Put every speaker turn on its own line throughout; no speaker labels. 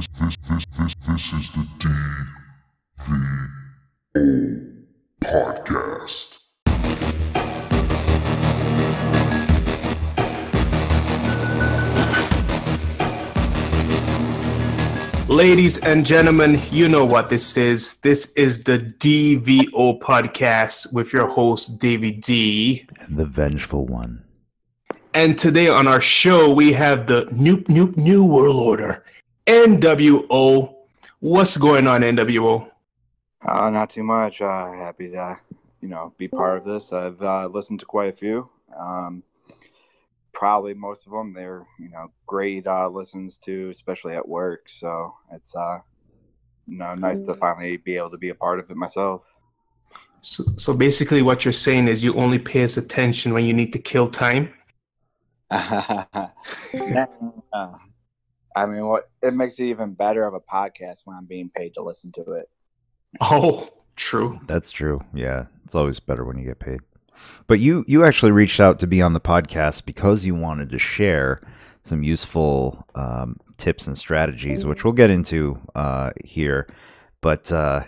This is the DVO Podcast.
Ladies and gentlemen, you know what this is. This is the DVO Podcast with your host, Davey D.
The Vengeful One.
And today on our show, we have the New World Order, NWO. What's going on, NWO?
Not too much. Happy to, be part of this. I've listened to quite a few. Probably most of them. They're, great listens to, especially at work. So it's, nice to finally be able to be a part of it myself.
So basically what you're saying is you only pay us attention when you need to kill time?
I mean, it makes it even better of a podcast when I'm being paid to listen to it.
Oh, true.
That's true. Yeah, it's always better when you get paid. But you actually reached out to be on the podcast because you wanted to share some useful tips and strategies, which we'll get into here. But I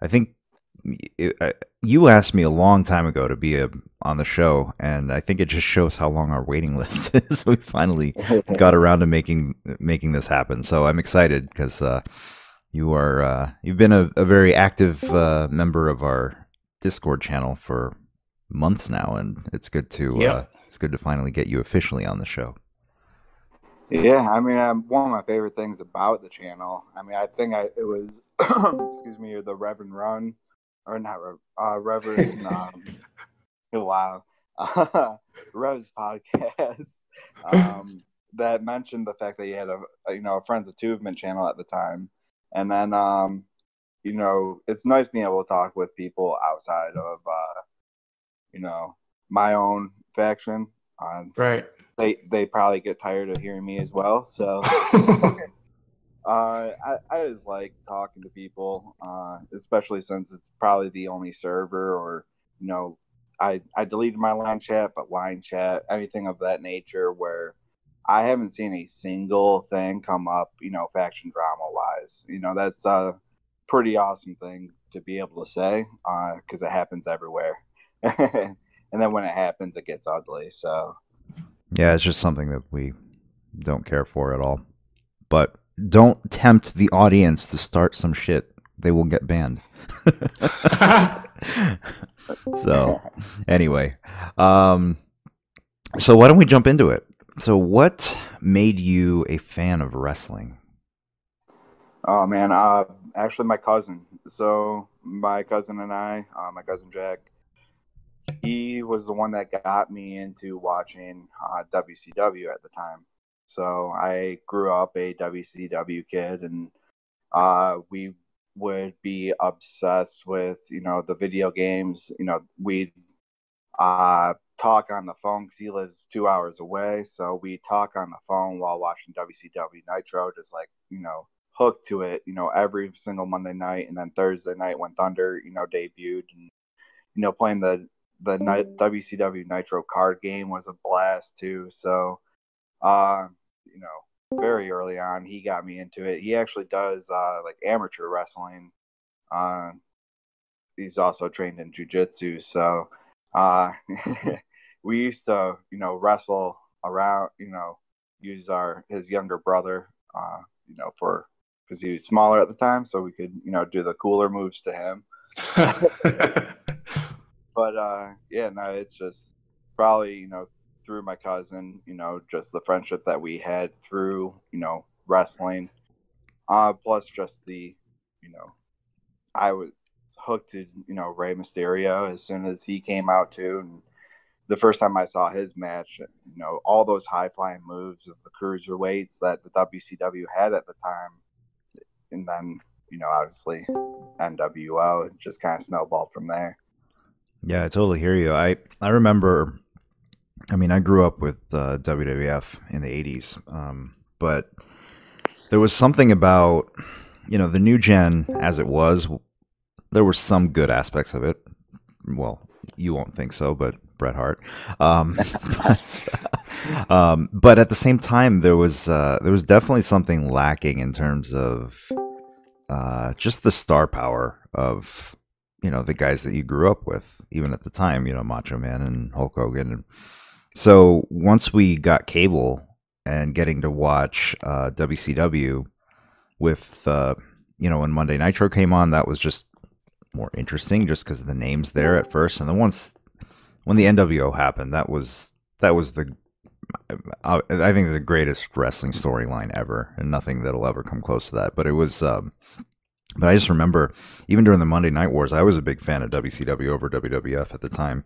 think you asked me a long time ago to be on the show, and I think it just shows how long our waiting list is. We finally got around to making this happen. So I'm excited because you've been a very active member of our Discord channel for months now, and it's good to finally get you officially on the show.
Yeah, I mean, one of my favorite things about the channel. I mean, I think it was excuse me, the Reverend Run. Or not, Reverend, Rev's podcast that mentioned the fact that you had a Friends of Tuvement channel at the time. And then, it's nice being able to talk with people outside of, my own faction.
Right.
They probably get tired of hearing me as well. So I just like talking to people, especially since it's probably the only server, or I deleted my line chat, but line chat, anything of that nature, where I haven't seen a single thing come up, faction drama wise. That's a pretty awesome thing to be able to say, because it happens everywhere. And then when it happens, it gets ugly. So
yeah, it's just something that we don't care for at all. But don't tempt the audience to start some shit. They will get banned. So, anyway. So why don't we jump into it? So what made you a fan of wrestling?
Oh, man. Actually, my cousin. So my cousin and I, my cousin Jack, he was the one that got me into watching WCW at the time. So I grew up a WCW kid, and we would be obsessed with, the video games. We'd talk on the phone because he lives 2 hours away. So we talk on the phone while watching WCW Nitro, just like, hooked to it, every single Monday night. And then Thursday night when Thunder, debuted, and, playing the WCW Nitro card game was a blast too. So, very early on, he got me into it. He actually does like amateur wrestling. He's also trained in jiu-jitsu. So we used to, wrestle around, use his younger brother, because he was smaller at the time, so we could, do the cooler moves to him. But it's just probably, through my cousin, just the friendship that we had through, wrestling. Plus just the, I was hooked to, Rey Mysterio as soon as he came out too. And the first time I saw his match, all those high flying moves of the cruiserweights that the WCW had at the time. And then, obviously NWO, it just kind of snowballed from there.
Yeah, I totally hear you. I remember, I grew up with WWF in the 80s, but there was something about, the new gen as it was, there were some good aspects of it. Well, you won't think so, but Bret Hart. But at the same time, there was definitely something lacking in terms of just the star power of, the guys that you grew up with, even at the time, Macho Man and Hulk Hogan. And so once we got cable and getting to watch WCW with, when Monday Nitro came on, that was just more interesting just because of the names there at first. And then when the NWO happened, that was I think the greatest wrestling storyline ever, and nothing that'll ever come close to that. But it was, but I just remember, even during the Monday Night Wars, I was a big fan of WCW over WWF at the time.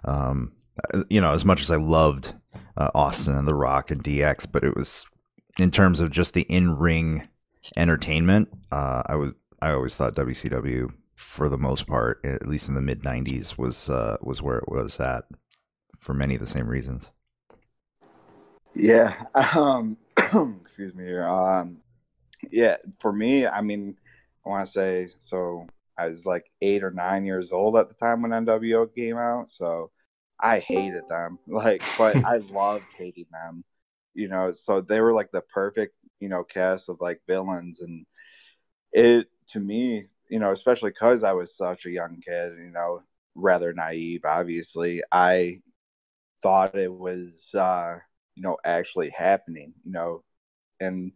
As much as I loved Austin and The Rock and DX, but it was, in terms of just the in-ring entertainment, I always thought WCW, for the most part, at least in the mid '90s, was where it was at, for many of the same reasons.
Yeah. Excuse me here. Yeah, for me, I mean, I want to say, so I was like 8 or 9 years old at the time when NWO came out, so I hated them. But I loved hating them. So they were like the perfect, cast of like villains, and it, to me, especially because I was such a young kid, rather naive, obviously, I thought it was, actually happening, and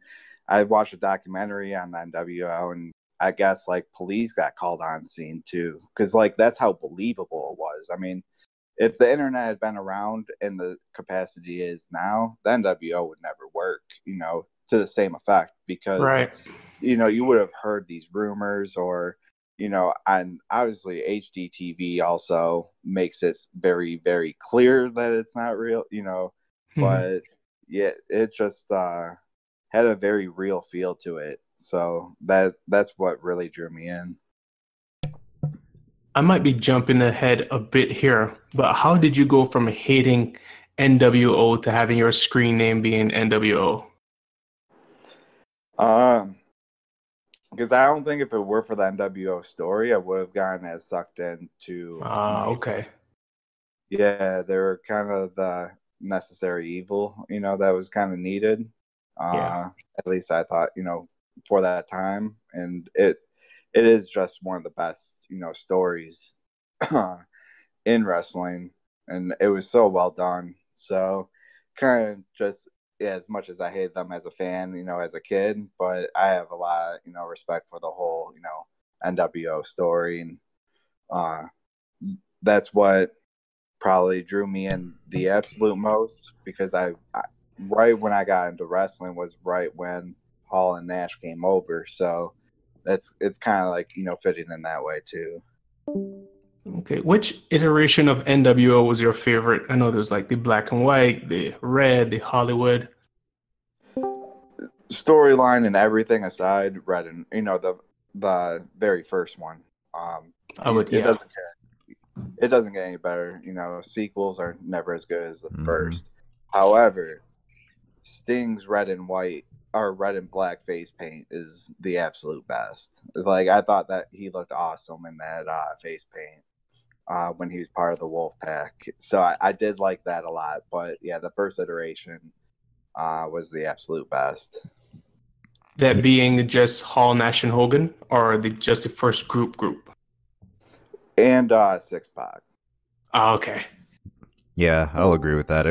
I watched a documentary on the NWO, and I guess like police got called on scene too, because like that's how believable it was. I mean, if the internet had been around in the capacity it is now, the NWO would never work, to the same effect, because
Right.
You would have heard these rumors, or and obviously HDTV also makes it very, very clear that it's not real, but yeah, it just had a very real feel to it. So that's what really drew me in.
I might be jumping ahead a bit here, but how did you go from hating NWO to having your screen name being NWO?
Because I don't think if it were for the NWO story, I would have gotten as sucked into.
Okay.
Yeah, they were kind of the necessary evil, that was kind of needed. At least I thought, for that time, and it is just one of the best, stories in wrestling, and it was so well done. So kind of just, as much as I hated them as a fan, as a kid, but I have a lot, respect for the whole, NWO story, and that's what probably drew me in the absolute most, because I right when I got into wrestling was right when Hall and Nash came over, so it's kind of like, fitting in that way too.
Okay, which iteration of NWO was your favorite? I know there's like the black and white, the red, the Hollywood.
Storyline and everything aside, red, and the very first one. It doesn't care. It doesn't get any better. Sequels are never as good as the first. However, Sting's red and white, or red and black face paint is the absolute best. Like, I thought that he looked awesome in that face paint when he was part of the Wolfpack. So I did like that a lot. But yeah, the first iteration was the absolute best.
That being just Hall, Nash, and Hogan, or just the first group?
And Six Pac.
Oh, okay.
Yeah, I'll agree with that.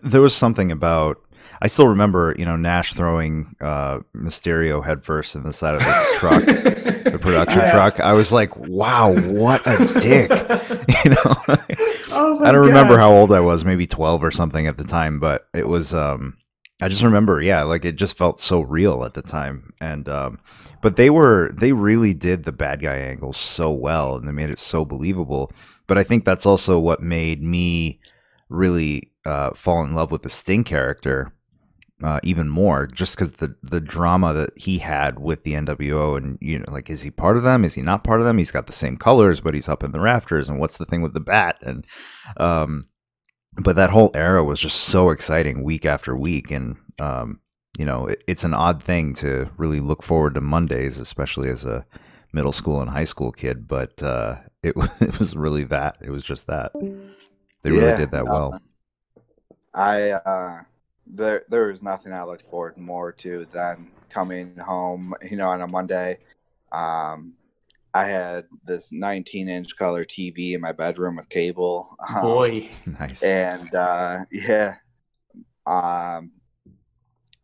There was something about, I still remember, Nash throwing Mysterio headfirst in the side of the truck, the production truck. I was like, wow, what a dick.
Oh my
I don't
God.
remember how old I was, maybe 12 or something at the time, but it was, I just remember, like it just felt so real at the time. And, but they really did the bad guy angle so well, and they made it so believable. But I think that's also what made me really fall in love with the Sting character even more, just because the drama that he had with the NWO, and like, is he part of them? Is he not part of them? He's got the same colors, but he's up in the rafters. And what's the thing with the bat? And but that whole era was just so exciting week after week, and it's an odd thing to really look forward to Mondays, especially as a middle school and high school kid. But it was really that. It was just that. They really did that well.
There was nothing I looked forward more to than coming home, on a Monday. I had this 19-inch color TV in my bedroom with cable.
Boy.
Nice.
And yeah.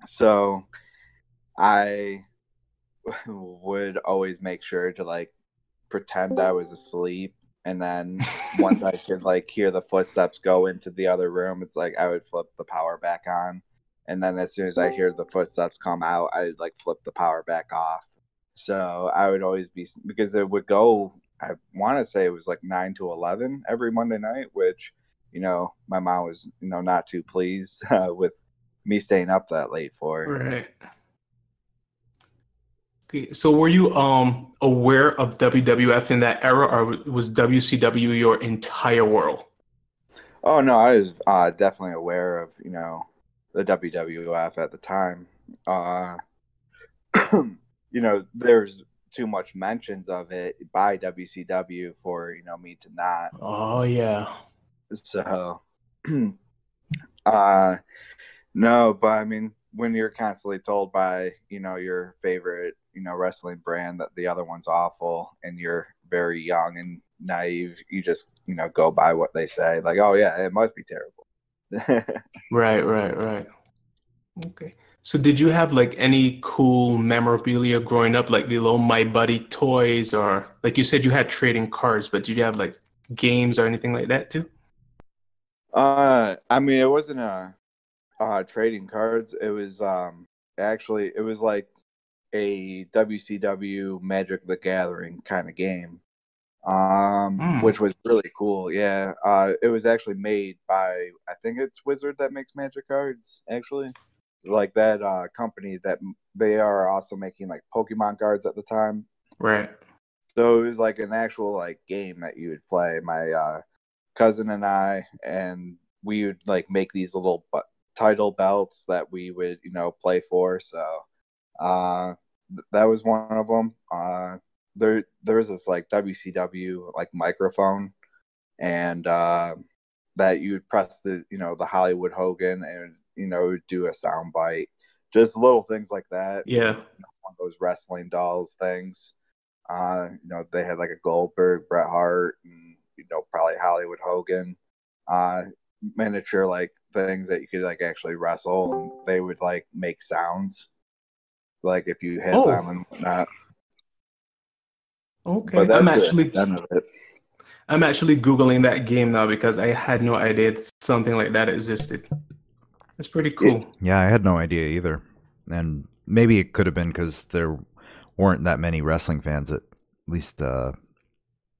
So I would always make sure to like pretend I was asleep, and then once I could like hear the footsteps go into the other room, it's like I would flip the power back on, and then as soon as I hear the footsteps come out, I'd like flip the power back off. So I would always be, because it would go, I want to say it was like 9 to 11 every Monday night, which my mom was not too pleased with me staying up that late for.
Right. Okay, so were you aware of WWF in that era, or was WCW your entire world?
Oh no, I was definitely aware of the WWF at the time. There's too much mentions of it by WCW for me to not.
Oh yeah.
So, no, but I mean, when you're constantly told by your favorite wrestling brand that the other one's awful, and you're very young and naive, you just go by what they say, like, oh yeah, it must be terrible.
Right. Okay. So did you have like any cool memorabilia growing up, like the little My Buddy toys, or like you said you had trading cards, but did you have like games or anything like that too?
I mean, it wasn't trading cards. It was actually, it was like a WCW Magic the Gathering kind of game, which was really cool. Yeah, it was actually made by, I think it's Wizard that makes Magic cards, actually, like that company that they are also making like Pokemon cards at the time.
Right.
So it was like an actual like game that you would play. My cousin and I, and we would like make these little title belts that we would play for. So that was one of them. There was this like WCW like microphone, and that you'd press the Hollywood Hogan, and do a sound bite, just little things like that.
Yeah.
One of those wrestling dolls things. They had like a Goldberg, Bret Hart, and probably Hollywood Hogan. Miniature like things that you could like actually wrestle, and they would like make sounds like if you hit them and whatnot.
Okay.
But that's the extent of it.
I'm actually Googling that game now because I had no idea that something like that existed. That's pretty cool.
Yeah, I had no idea either. And maybe it could have been because there weren't that many wrestling fans, at least in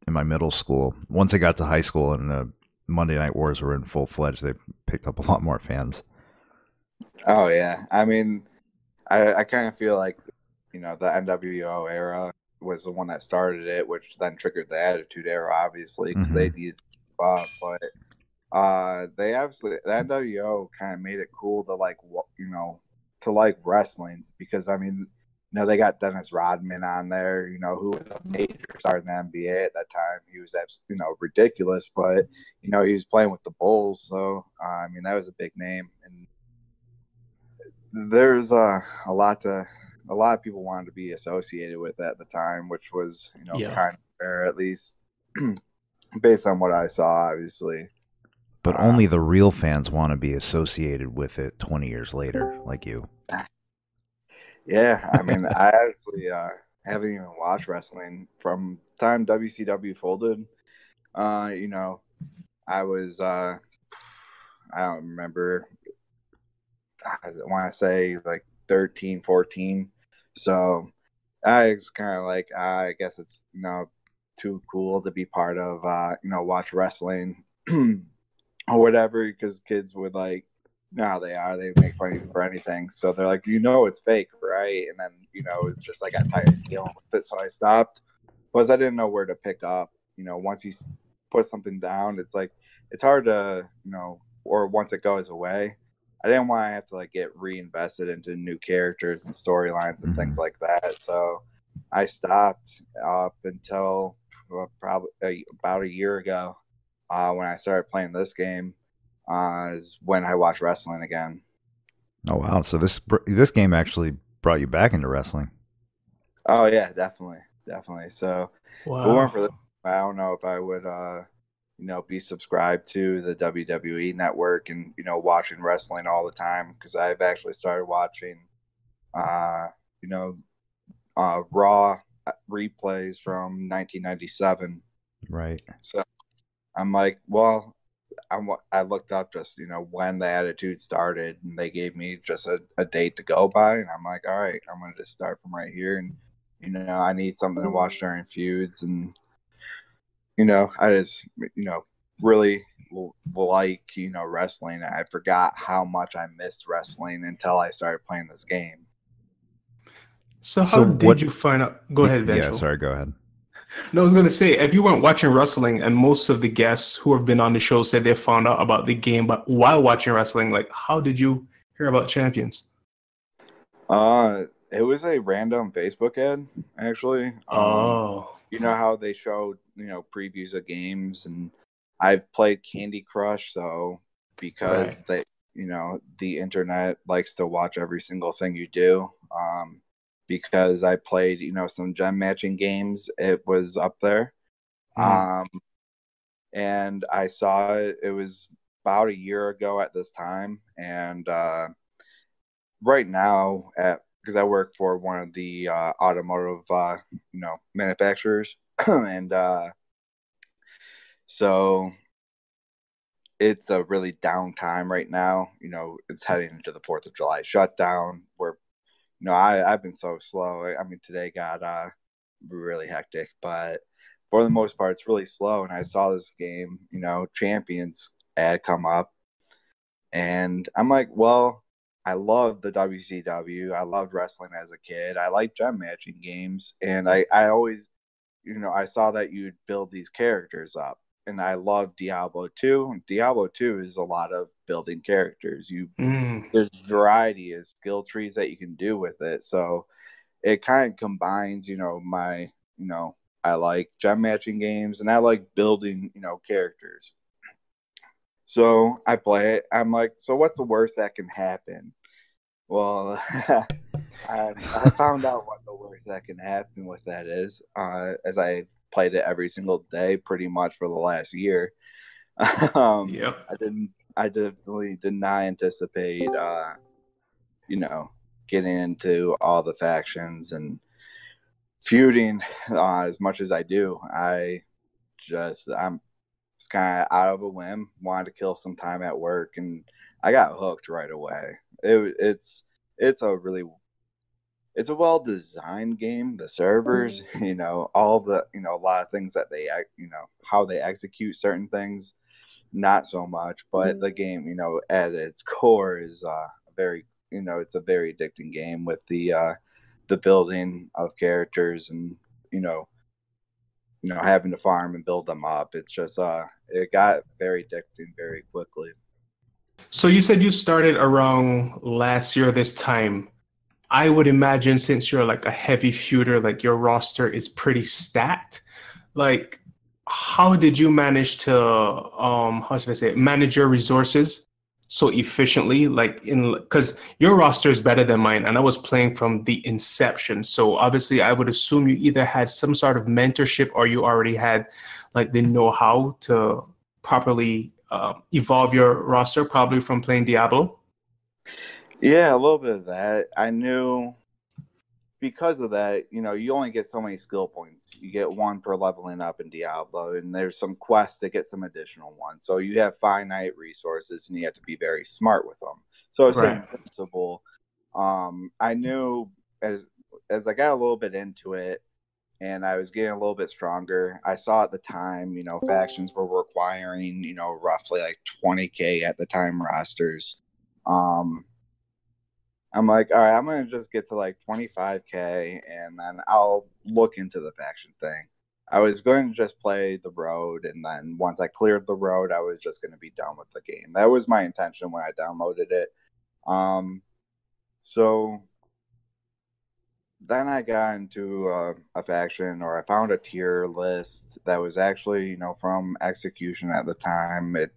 my middle school. Once I got to high school and the Monday Night Wars were in full-fledged, they picked up a lot more fans.
Oh, yeah. I mean, I kind of feel like, the NWO era was the one that started it, which then triggered the Attitude Era, obviously, because they needed to keep up. But they obviously, the NWO kind of made it cool to like wrestling, because I mean, they got Dennis Rodman on there, who was a major star in the NBA at that time. He was ridiculous, but he was playing with the Bulls, so I mean, that was a big name, and there's a lot of people wanted to be associated with at the time, which was kind of fair, at least based on what I saw, obviously.
But only the real fans want to be associated with it 20 years later, like you.
Yeah, I mean, I actually haven't even watched wrestling from the time WCW folded. I was, I don't remember, I want to say like 13, 14. So I was kind of like, I guess it's, too cool to be part of, watch wrestling or whatever, because kids would like, they make fun of you for anything. So they're like, it's fake, right? And then, it's just like, I got tired of dealing with it. So I stopped. Plus, I didn't know where to pick up. Once you put something down, it's like, it's hard to, or once it goes away, I didn't want to have to like get reinvested into new characters and storylines and things like that. So I stopped up until probably about a year ago. when I started playing this game is when I watched wrestling again.
Oh wow! So this game actually brought you back into wrestling.
Oh yeah, definitely. So if it weren't for this,
Wow.
I don't know if I would, be subscribed to the WWE network and watching wrestling all the time, because I've actually started watching, uh, you know, Raw replays from 1997.
Right.
So I'm like, well, I looked up just when the Attitude started, and they gave me just a date to go by, and I'm like, all right, I'm gonna just start from right here, and I need something to watch during feuds, and I just really like wrestling. I forgot how much I missed wrestling until I started playing this game.
So how
So
did you find out? Go ahead,
Yeah,
Vengeful.
sorry, go ahead.
No, I was going to say, if you weren't watching wrestling, and most of the guests who have been on the show said they found out about the game, but while watching wrestling, like, how did you hear about Champions?
It was a random Facebook ad, actually.
Oh,
You know how they showed previews of games, and I've played Candy Crush, so because
right.
the internet likes to watch every single thing you do. Because I played some gem matching games, it was up there.
Mm.
And I saw it. It was about a year ago at this time, and right now because I work for one of the automotive manufacturers, and so it's a really down time right now. It's heading into the 4th of July shutdown, where I've been so slow. I mean, today got really hectic, but for the most part, it's really slow. And I saw this game, Champions ad come up, and I'm like, well, I love the WCW. I loved wrestling as a kid. I like gem matching games, and I always, I saw that you'd build these characters up, and I love Diablo 2. Diablo 2 is a lot of building characters.
Mm.
There's variety of skill trees that you can do with it. So it kind of combines, I like gem matching games, and I like building, characters. So I play it. I'm like, so what's the worst that can happen? Well, I found out what the worst that can happen with that is, as I played it every single day pretty much for the last year.
Yep.
I definitely did not anticipate, getting into all the factions and feuding as much as I do. I'm kind of out of a whim, wanted to kill some time at work, and I got hooked right away. It's a really it's a well designed game. The servers, all the a lot of things that they how they execute certain things, not so much. But the game, at its core is very it's a very addicting game with the building of characters, and having to farm and build them up. It's just it got very addicting very quickly.
So you said you started around last year this time. I would imagine, since you're like a heavy feuder, like your roster is pretty stacked. Like, how did you manage to how should I say it, manage your resources so efficiently? Like, in because your roster is better than mine, and I was playing from the inception. So obviously, I would assume you either had some sort of mentorship, or you already had like the know-how to properly evolve your roster, probably from playing Diablo.
Yeah, a little bit of that. I knew because of that, you only get so many skill points. You get one per leveling up in Diablo, and there's some quests to get some additional ones. So you have finite resources, and you have to be very smart with them. So same
Right.
principle. I knew as I got a little bit into it, and I was getting a little bit stronger. I saw at the time, factions were requiring, roughly like 20K at the time rosters. I'm like, all right, I'm going to just get to like 25K, and then I'll look into the faction thing. I was going to just play the road, and then once I cleared the road, I was just going to be done with the game. That was my intention when I downloaded it. So then I got into a faction, or I found a tier list that was actually, from Execution at the time. It,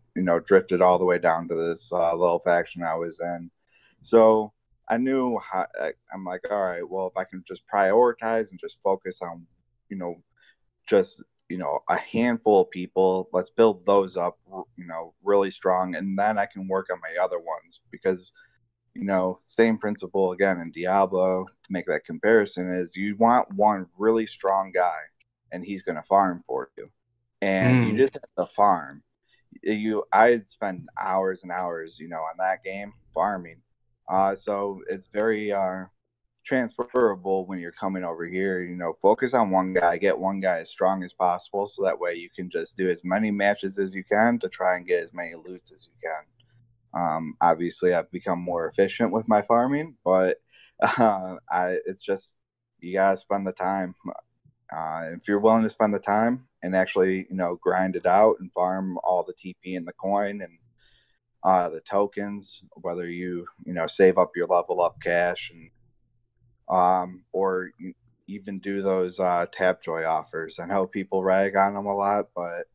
drifted all the way down to this little faction I was in. So I knew I'm like, all right, well, if I can just prioritize and just focus on, just, a handful of people, let's build those up, really strong. And then I can work on my other ones, because same principle again in Diablo, to make that comparison, is you want one really strong guy and he's going to farm for you. And you just have to farm. I'd spend hours and hours, on that game farming. So it's very transferable when you're coming over here. Focus on one guy, get one guy as strong as possible, so that way you can just do as many matches as you can to try and get as many loots as you can. Obviously, I've become more efficient with my farming, but it's just, you gotta spend the time. If you're willing to spend the time and actually, grind it out and farm all the TP and the coin and the tokens, whether you save up your level up cash and or you even do those Tapjoy offers. I know people rag on them a lot, but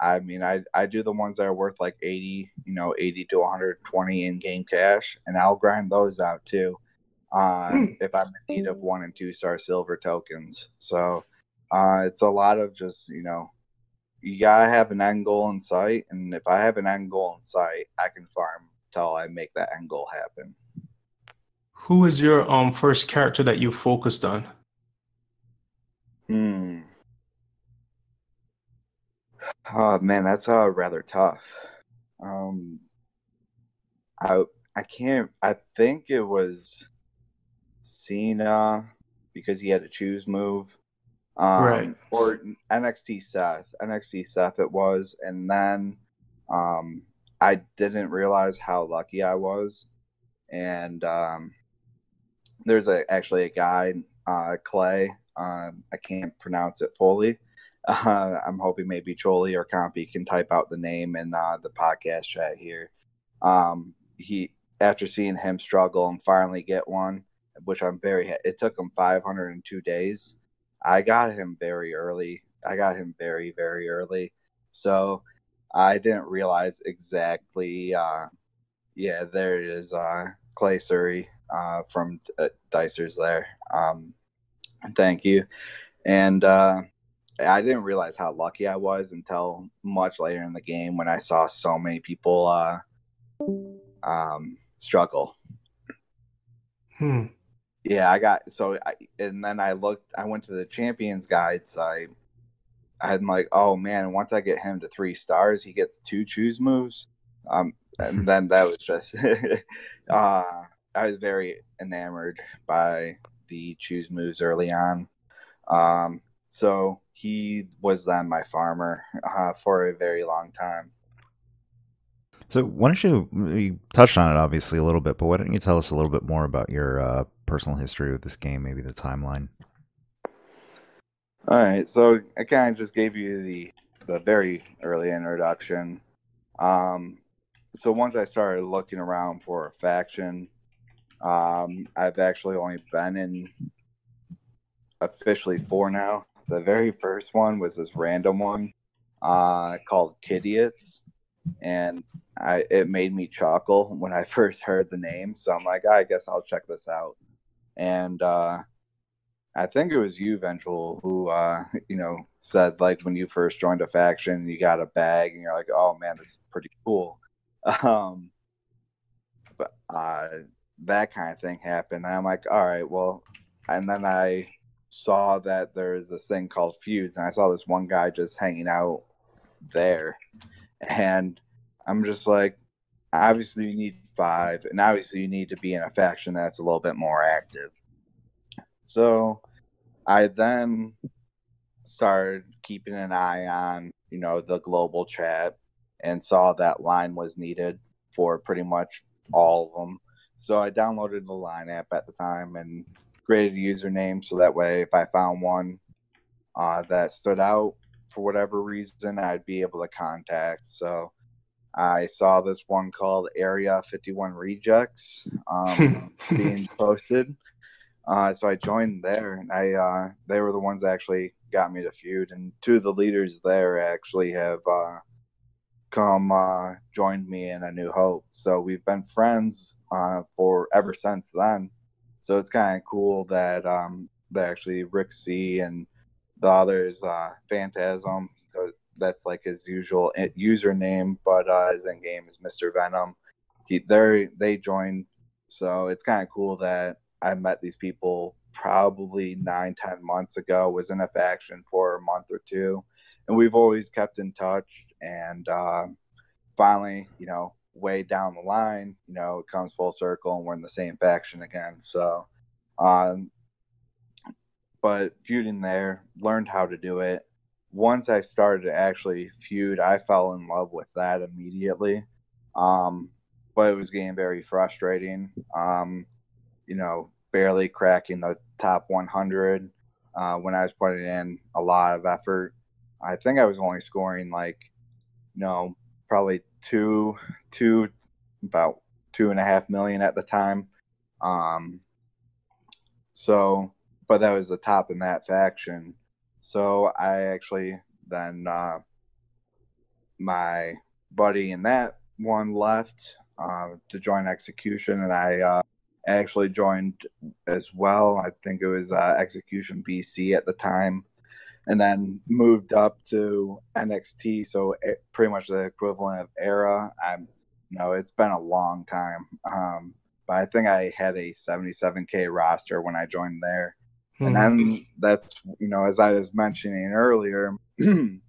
I mean, I do the ones that are worth like 80 to 120 in-game cash, and I'll grind those out too. If I'm in need of 1 and 2 star silver tokens. So it's a lot of just, you gotta have an end goal in sight, and if I have an end goal in sight, I can farm till I make that end goal happen.
Who was your first character that you focused on?
Oh man, that's rather tough. I can't. I think it was Cena, because he had a choose move.
Right.
Or NXT Seth it was, and then I didn't realize how lucky I was, and there's actually a guy, Clay. I can't pronounce it fully. I'm hoping maybe Choli or Compy can type out the name in the podcast chat here. He, after seeing him struggle and finally get one, which I'm it took him 502 days. I got him very early. I got him very, very early. So I didn't realize exactly. Yeah, there it is. Clay Surrey from Dicers there. Thank you. And I didn't realize how lucky I was until much later in the game, when I saw so many people struggle. Yeah, and then I went to the champions guides. I'm like, oh man, once I get him to 3 stars, he gets 2 choose moves. And then that was just, I was very enamored by the choose moves early on. So he was then my farmer for a very long time.
So why don't you touched on it obviously a little bit, but why don't you tell us a little bit more about your personal history with this game, maybe the timeline?
All right, so I kind of just gave you the very early introduction. So once I started looking around for a faction, I've actually only been in officially 4 now. The very first one was this random one called Kidiots, and it made me chuckle when I first heard the name. So I'm like, I guess I'll check this out. And I think it was you, Vengeful, who said, like, when you first joined a faction, you got a bag, and you're like, oh man, this is pretty cool. But that kind of thing happened, and I'm like, all right, well. And then I saw that there's this thing called feuds, and I saw this one guy just hanging out there, and I'm just like, obviously you need 5, and obviously you need to be in a faction that's a little bit more active. So I then started keeping an eye on the global chat, and saw that line was needed for pretty much all of them. So I downloaded the Line app at the time and created a username, so that way if I found one that stood out for whatever reason, I'd be able to contact. So I saw this one called Area 51 Rejects being posted. So I joined there, and they were the ones that actually got me to feud, and two of the leaders there actually have come joined me in A New Hope. So we've been friends for ever since then. So it's kind of cool that that actually Rick C and the others, Phantasm, that's like his usual username, but his in game is Mr. Venom. They joined, so it's kind of cool that I met these people probably 9-10 months ago. Was in a faction for a month or two, and we've always kept in touch. And finally, way down the line, it comes full circle, and we're in the same faction again. So, but feuding there, learned how to do it. Once I started to actually feud, I fell in love with that immediately. But it was getting very frustrating. Barely cracking the top 100 when I was putting in a lot of effort. I think I was only scoring probably about 2.5 million at the time. But that was the top in that faction. So I actually then my buddy in that one left to join Execution, and I actually joined as well. I think it was Execution BC at the time, and then moved up to NXT. So pretty much the equivalent of Era. It's been a long time, but I think I had a 77K roster when I joined there. And then that's, as I was mentioning earlier, there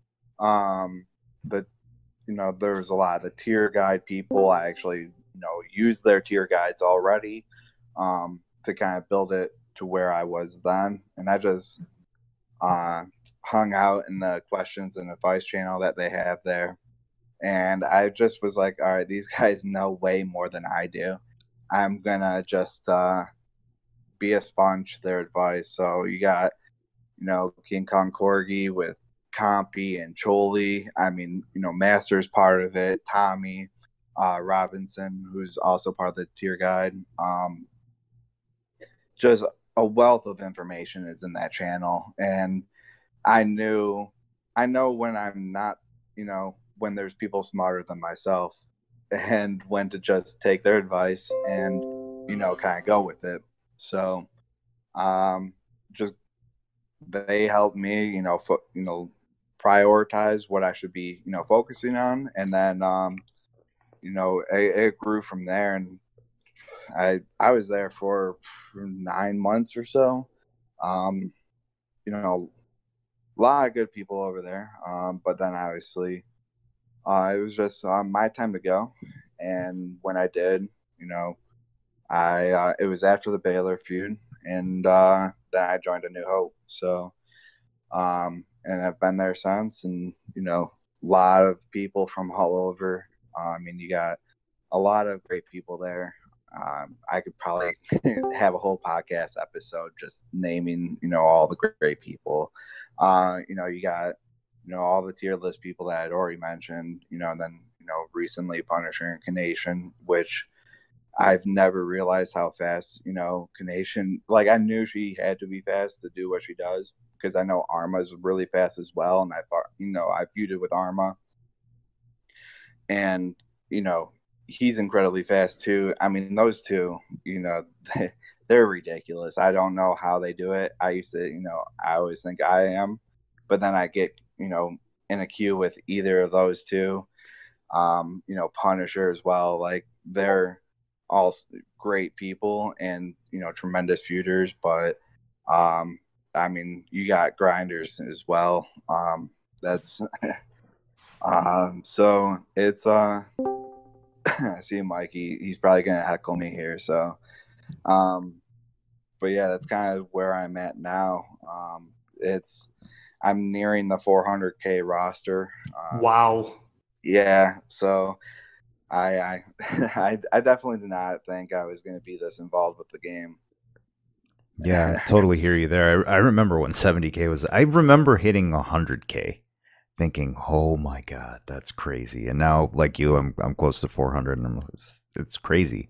was a lot of tier guide people. I actually, used their tier guides already to kind of build it to where I was then. And I just hung out in the questions and advice channel that they have there. And I just was like, all right, these guys know way more than I do. I'm going to just be a sponge to their advice. So you got, King Kong Corgi with Compy and Choli. I mean, Master's part of it. Tommy Robinson, who's also part of the tier guide. Just a wealth of information is in that channel. And I know when I'm not, when there's people smarter than myself, and when to just take their advice and, kind of go with it. So, just they helped me, prioritize what I should be, focusing on, and then, it grew from there. And I was there for 9 months or so. A lot of good people over there. But then obviously, it was just my time to go. And when I did, it was after the Baylor feud, and then I joined A New Hope. So, and I've been there since, and a lot of people from all over. You got a lot of great people there. I could probably have a whole podcast episode just naming, all the great people. You got, all the tier list people that I'd already mentioned, and then, recently Punisher Incarnation, which I've never realized how fast, Kanation, like I knew she had to be fast to do what she does, because I know Arma's really fast as well. And I feuded with Arma, and, he's incredibly fast too. I mean, those two, they're ridiculous. I don't know how they do it. I used to, I always think I am, but then I get, in a queue with either of those two, Punisher as well. Like they're all great people and, tremendous feuders, but, you got grinders as well. That's, so it's, I see Mikey, he's probably going to heckle me here. So, but yeah, that's kind of where I'm at now. I'm nearing the 400K roster.
Wow.
Yeah. So I definitely did not think I was going to be this involved with the game.
Yeah, I totally hear you there. I remember when 70K was, I remember hitting 100K thinking, oh my God, that's crazy. And now, like you, I'm close to 400, and it's crazy.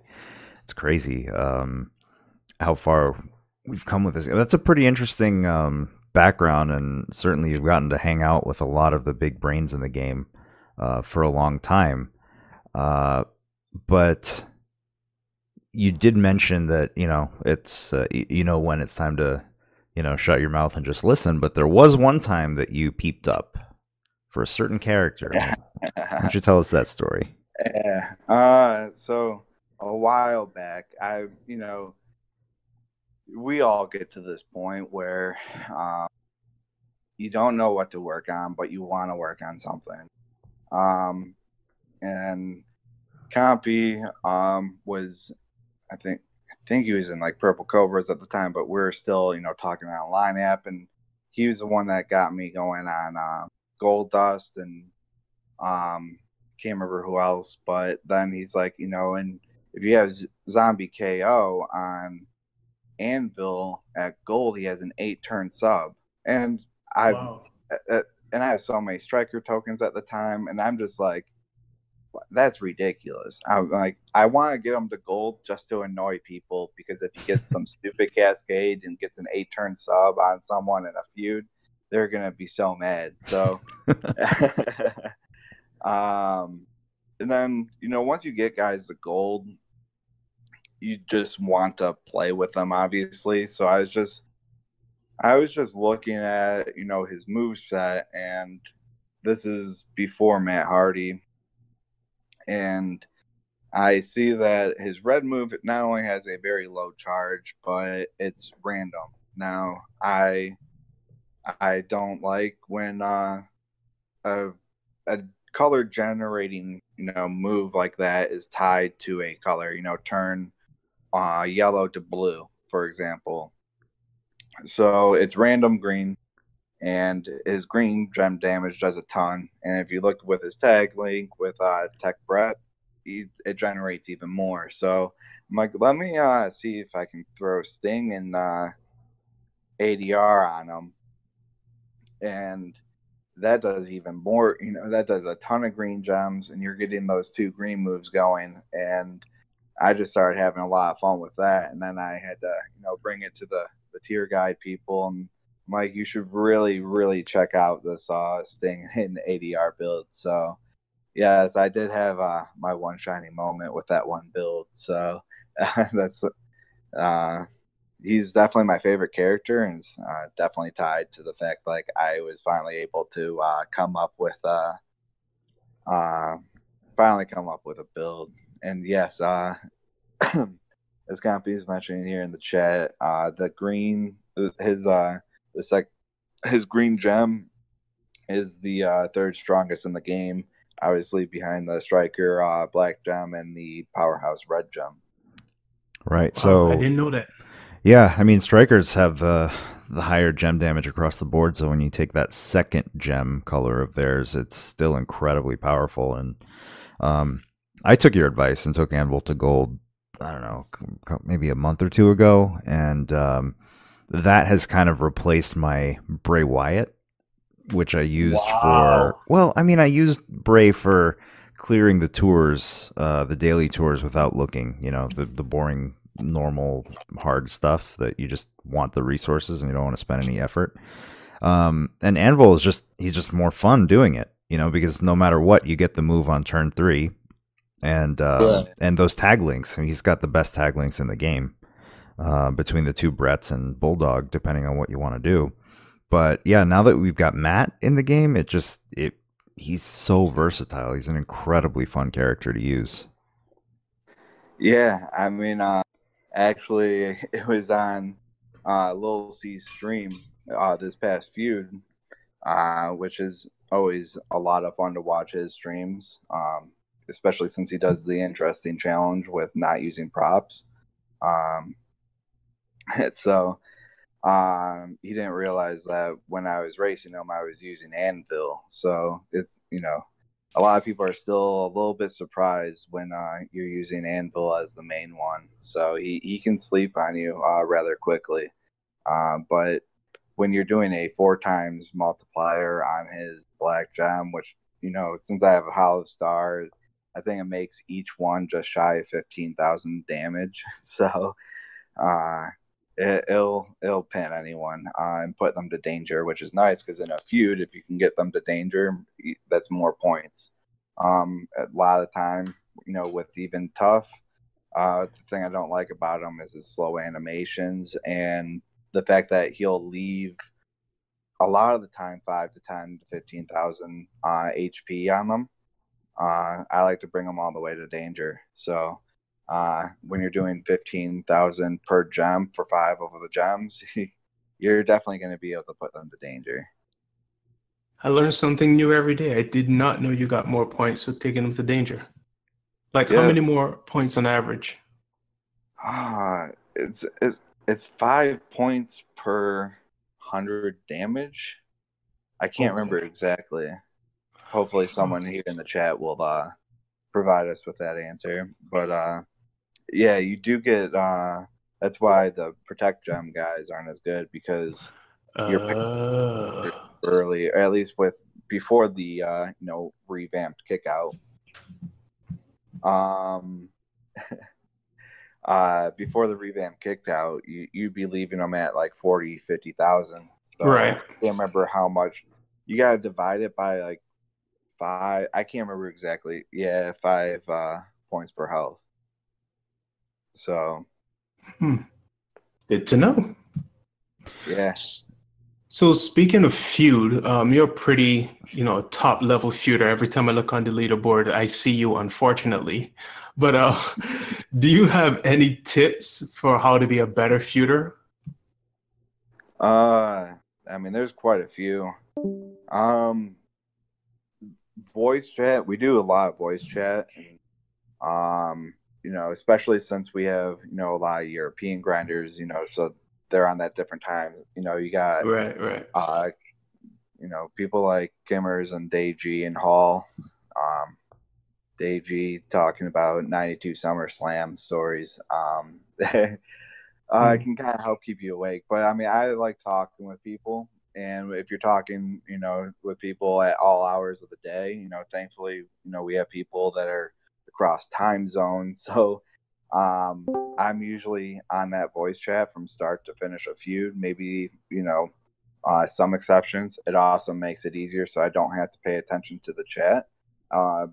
It's crazy how far we've come with this. That's a pretty interesting background, and certainly you've gotten to hang out with a lot of the big brains in the game for a long time. But you did mention that, it's when it's time to, shut your mouth and just listen. But there was one time that you peeped up for a certain character. Why don't you tell us that story?
Yeah. So a while back, we all get to this point where you don't know what to work on, but you want to work on something. And Compy was, I think he was in like Purple Cobras at the time, but we're still, talking on a line app, and he was the one that got me going on Gold Dust, and can't remember who else, but then he's like, and if you have Zombie KO on Anvil at Gold, he has an 8-turn sub, and I have so many striker tokens at the time, and I'm just like, that's ridiculous. I'm like, I want to get him to Gold just to annoy people, because if he gets some stupid cascade and gets an 8-turn sub on someone in a feud, they're gonna be so mad. So and then, once you get guys to Gold, you just want to play with them, obviously. So I was just looking at, his moveset, and this is before Matt Hardy. And I see that his red move not only has a very low charge, but it's random. Now, I don't like when a color generating, move like that is tied to a color, turn yellow to blue, for example. So it's random green, and his green gem damage does a ton. And if you look with his tag link with Tech Brett, it generates even more. So I'm like, let me see if I can throw Sting and ADR on him. And that does even more, that does a ton of green gems, and you're getting those 2 green moves going. And I just started having a lot of fun with that. And then I had to, bring it to the tier guide people, and I'm like, you should really, really check out this Sting and ADR build. So yes, I did have my one shining moment with that one build. So that's he's definitely my favorite character, and it's definitely tied to the fact like I was finally able to come up with a build. And yes, as Compy is mentioning here in the chat, the green, his green gem is the 3rd strongest in the game, obviously behind the striker black gem and the powerhouse red gem.
Right.
Wow,
so
I didn't know that.
Yeah, I mean, strikers have the higher gem damage across the board, so when you take that 2nd gem color of theirs, it's still incredibly powerful. And I took your advice and took Anvil to Gold, I don't know, maybe a month or 2 ago, and that has kind of replaced my Bray Wyatt, which I used for... Well, I mean, I used Bray for clearing the tours, the daily tours without looking, the boring normal hard stuff that you just want the resources and you don't want to spend any effort. And Anvil is he's just more fun doing it, because no matter what, you get the move on turn 3, and those tag links. I mean, he's got the best tag links in the game, between the 2 Bretts and Bulldog, depending on what you want to do. But yeah, now that we've got Matt in the game, he's so versatile. He's an incredibly fun character to use.
Yeah, I mean, actually, it was on Lil C's stream this past feud, which is always a lot of fun to watch his streams, especially since he does the interesting challenge with not using props. So he didn't realize that when I was racing him, I was using Anvil. So it's, a lot of people are still a little bit surprised when you're using Anvil as the main one. So he can sleep on you rather quickly. But when you're doing a 4 times multiplier on his black gem, which, since I have a hollow star, I think it makes each one just shy of 15,000 damage. So it'll pin anyone and put them to danger, which is nice because in a feud, if you can get them to danger, that's more points. A lot of the time, with even tough, the thing I don't like about him is his slow animations and the fact that he'll leave a lot of the time 5 to 10 to 15,000 HP on them. I like to bring them all the way to danger. So when you're doing 15,000 per gem for 5 of the gems, you're definitely going to be able to put them to danger.
I learn something new every day. I did not know you got more points for taking them to danger. Like, how many more points on average?
It's 5 points per 100 damage. I can't remember exactly. Hopefully someone here in the chat will provide us with that answer. But yeah, you do get that's why the protect gem guys aren't as good, because you're early, or at least before the revamped kick out. Before the revamp kicked out, you'd be leaving them at like 40, 50,000. So
right.
I can't remember how much. You gotta divide it by like 5. I can't remember exactly. Yeah, 5 points per health. So
good to know.
Yes.
So speaking of feud, you're a pretty, top level feuder. Every time I look on the leaderboard, I see you, unfortunately. But do you have any tips for how to be a better feuder?
I mean, there's quite a few. Voice chat. We do a lot of voice chat. Especially since we have, a lot of European grinders, so they're on that different time. You got
right.
People like Kimmers and Dayg and Hall. Dayg talking about 92 SummerSlam stories. It can kind of help keep you awake. But I mean, I like talking with people. And if you're talking, with people at all hours of the day, thankfully, we have people that are across time zones. So I'm usually on that voice chat from start to finish a feud. Maybe, some exceptions. It also makes it easier so I don't have to pay attention to the chat,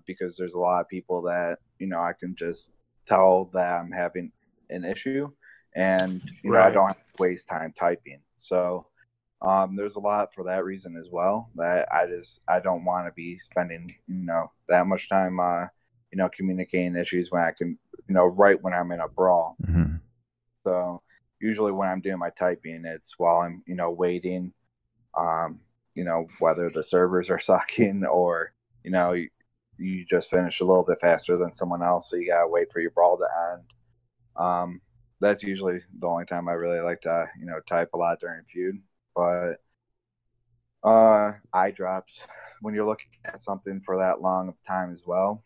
because there's a lot of people that, I can just tell that I'm having an issue, and, I don't have to waste time typing. So there's a lot for that reason as well, that I don't want to be spending, that much time, communicating issues when I can, right when I'm in a brawl.
Mm-hmm.
So usually when I'm doing my typing, it's while I'm, waiting, whether the servers are sucking or, you just finish a little bit faster than someone else, so you gotta wait for your brawl to end. That's usually the only time I really like to, type a lot during feud. But eye drops, when you're looking at something for that long of time as well,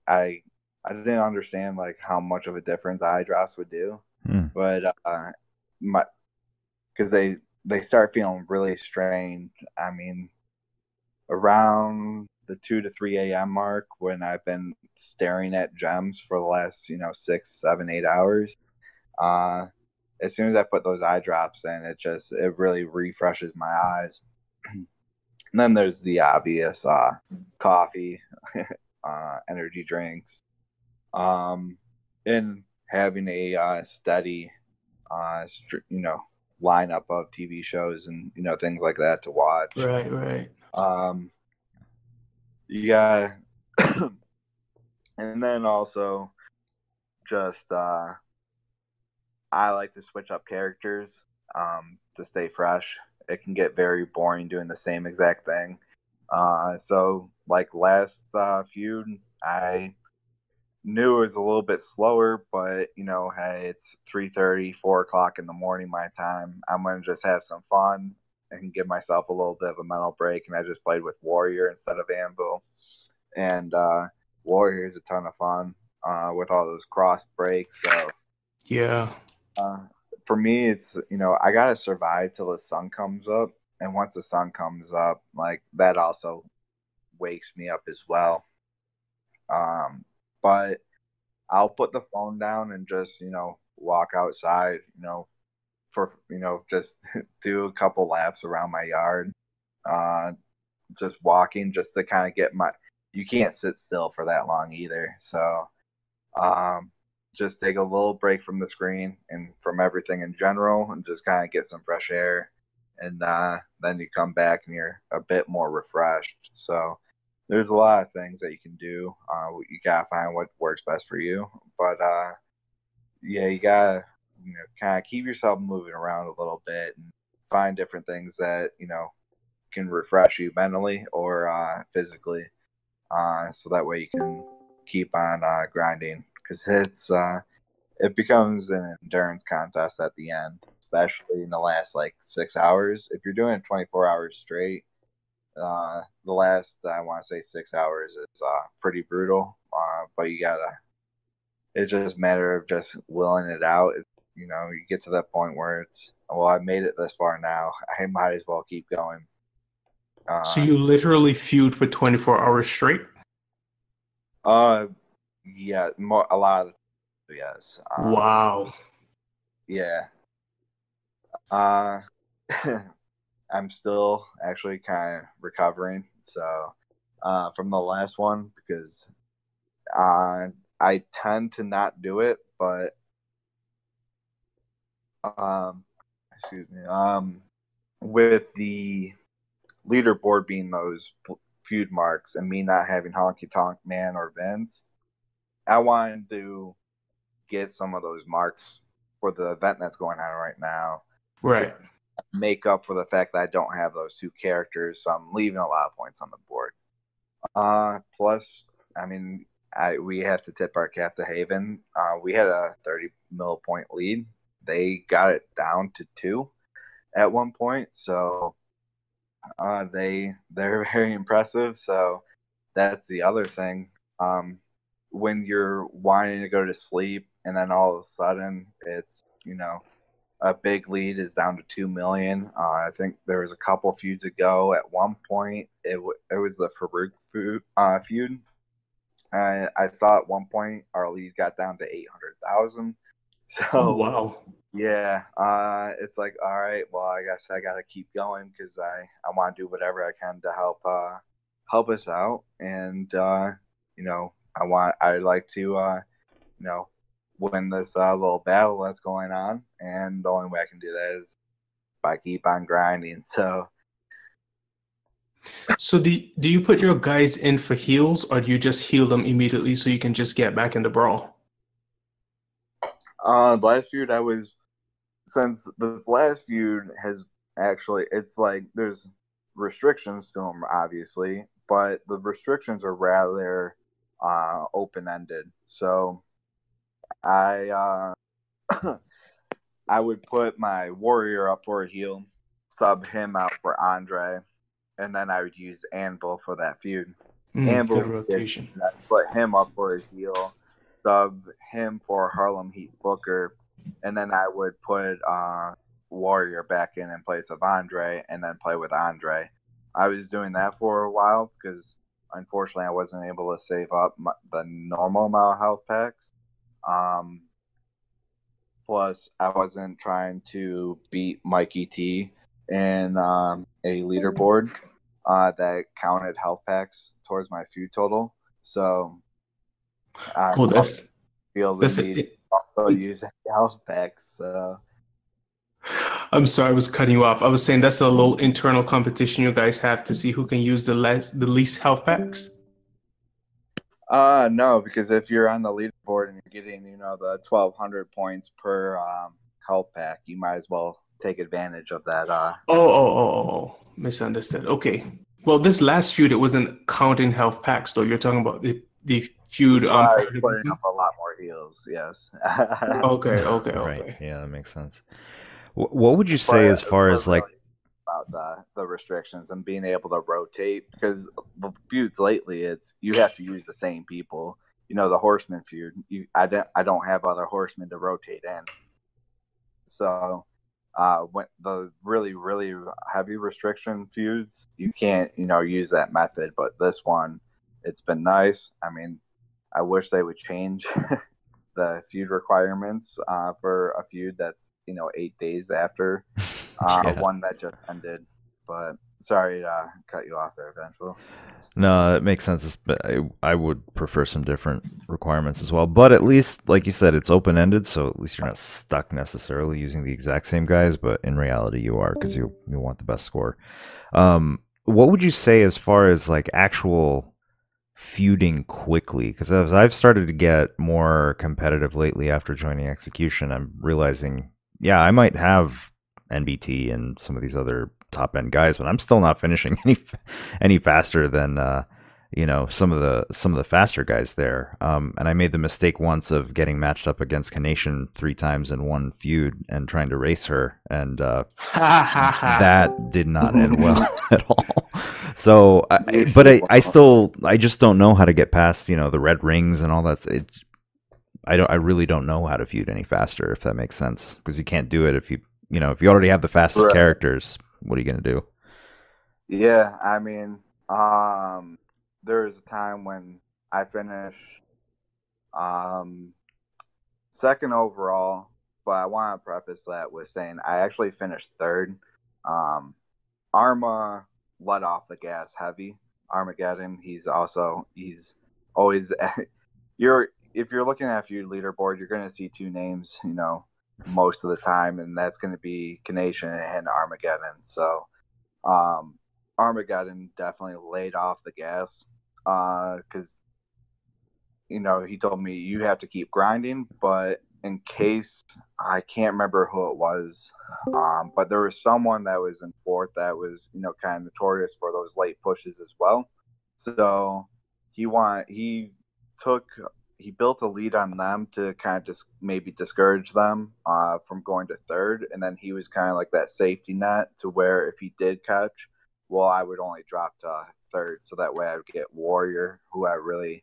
I didn't understand like how much of a difference eye drops would do, but because they start feeling really strange. I mean, around the 2 to 3 a.m. mark, when I've been staring at gems for the last 6, 7, 8 hours, as soon as I put those eye drops in, it really refreshes my eyes. And then there's the obvious coffee, energy drinks, and having a steady, lineup of TV shows and things like that to watch.
Right.
You got, and then also just I like to switch up characters to stay fresh. It can get very boring doing the same exact thing. So like last feud, I knew it was a little bit slower, but hey, it's 3:30, 4 o'clock in the morning my time. I'm gonna just have some fun and give myself a little bit of a mental break. And I just played with Warrior instead of Anvil, and Warrior is a ton of fun with all those cross breaks. So
yeah.
For me, it's I gotta survive till the sun comes up, and once the sun comes up, like that also wakes me up as well. But I'll put the phone down and just walk outside, for just do a couple laps around my yard, just walking just to kind of get you can't sit still for that long either. So just take a little break from the screen and from everything in general and just kind of get some fresh air. And then you come back and you're a bit more refreshed. So there's a lot of things that you can do. You got to find what works best for you. But yeah, you got to kind of keep yourself moving around a little bit and find different things that, can refresh you mentally or physically. So that way you can keep on grinding, because it becomes an endurance contest at the end, especially in the last 6 hours. If you're doing it 24 hours straight, the last, I want to say 6 hours is pretty brutal. But it's just a matter of just willing it out. You get to that point where I've made it this far now, I might as well keep going.
So you literally feud for 24 hours straight?
Yeah, a lot of the yes.
Wow.
Yeah. I'm still actually kind of recovering. So, from the last one, because I tend to not do it, but excuse me. With the leaderboard being those feud marks and me not having Honky Tonk Man or Vince, I wanted to get some of those marks for the event that's going on right now.
Right.
Make up for the fact that I don't have those two characters, so I'm leaving a lot of points on the board. Plus, I mean, we have to tip our cap to Haven. We had a 30 mil point lead. They got it down to 2 at one point, so they're very impressive. So that's the other thing. When you're wanting to go to sleep and then all of a sudden it's a big lead is down to 2 million. I think there was a couple feuds ago. At one point, it was the Farouk feud. I saw at one point our lead got down to 800,000. So
wow.
Yeah, it's like, all right, well, I guess I gotta keep going because I want to do whatever I can to help us out, and I'd like to win this little battle that's going on, and the only way I can do that is by keep on grinding. So
do you put your guys in for heals, or do you just heal them immediately so you can just get back in the brawl?
Last feud since this last feud has actually, it's like there's restrictions to them, obviously, but the restrictions are rather open-ended. So I I would put my warrior up for a heal, sub him out for Andre, and then I would use Anvil for that feud. Anvil
good rotation.
Put him up for a heal, sub him for Harlem Heat Booker, and then I would put Warrior back in place of Andre, and then play with Andre. I was doing that for a while because unfortunately I wasn't able to save up the normal amount of health packs. Plus, I wasn't trying to beat Mikey T in a leaderboard that counted health packs towards my feud total. So I feel the need to also use health packs. So
I'm sorry, I was cutting you off. I was saying that's a little internal competition you guys have to see who can use the least health packs.
No, because if you're on the leaderboard and you're getting, the 1,200 points per health pack, you might as well take advantage of that.
Misunderstood. Okay. Well, this last feud, it wasn't counting health packs, though. You're talking about the feud.
I was putting up a lot more heals. Yes.
Okay.
Right. Yeah, that makes sense. What would you say as far as like
about the restrictions and being able to rotate? Because the feuds lately, you have to use the same people. The Horseman feud. I don't have other Horsemen to rotate in. So when the really, really heavy restriction feuds, you can't use that method. But this one, it's been nice. I mean, I wish they would change the feud requirements for a feud that's 8 days after
Yeah.
one that just ended. But sorry to cut you off there, Vengeful.
No, it makes sense. I would prefer some different requirements as well. But at least, like you said, it's open ended, so at least you're not stuck necessarily using the exact same guys. But in reality, you are because you want the best score. What would you say as far as like actual feuding quickly? Because as I've started to get more competitive lately after joining Execution, I'm realizing, yeah, I might have NBT and some of these other top end guys, but I'm still not finishing any faster than some of the faster guys there. And I made the mistake once of getting matched up against Kanation 3 times in one feud and trying to race her, and that did not end well at all. So, I just don't know how to get past the red rings and all that. I really don't know how to feud any faster, if that makes sense, because you can't do it if you already have the fastest characters. What are you gonna do?
Yeah, I mean, there was a time when I finished second overall, but I want to preface that with saying I actually finished third. Arma let off the gas heavy. Armageddon, he's always if you're looking at a feud leaderboard, you're going to see 2 names, most of the time, and that's going to be Kanation and Armageddon. So Armageddon definitely laid off the gas because he told me you have to keep grinding, but in case, I can't remember who it was, but there was someone that was in fourth that was kind of notorious for those late pushes as well. So he built a lead on them to kind of just maybe discourage them from going to third, and then he was kind of like that safety net to where if he did catch, well, I would only drop to third, so that way I would get Warrior, who I really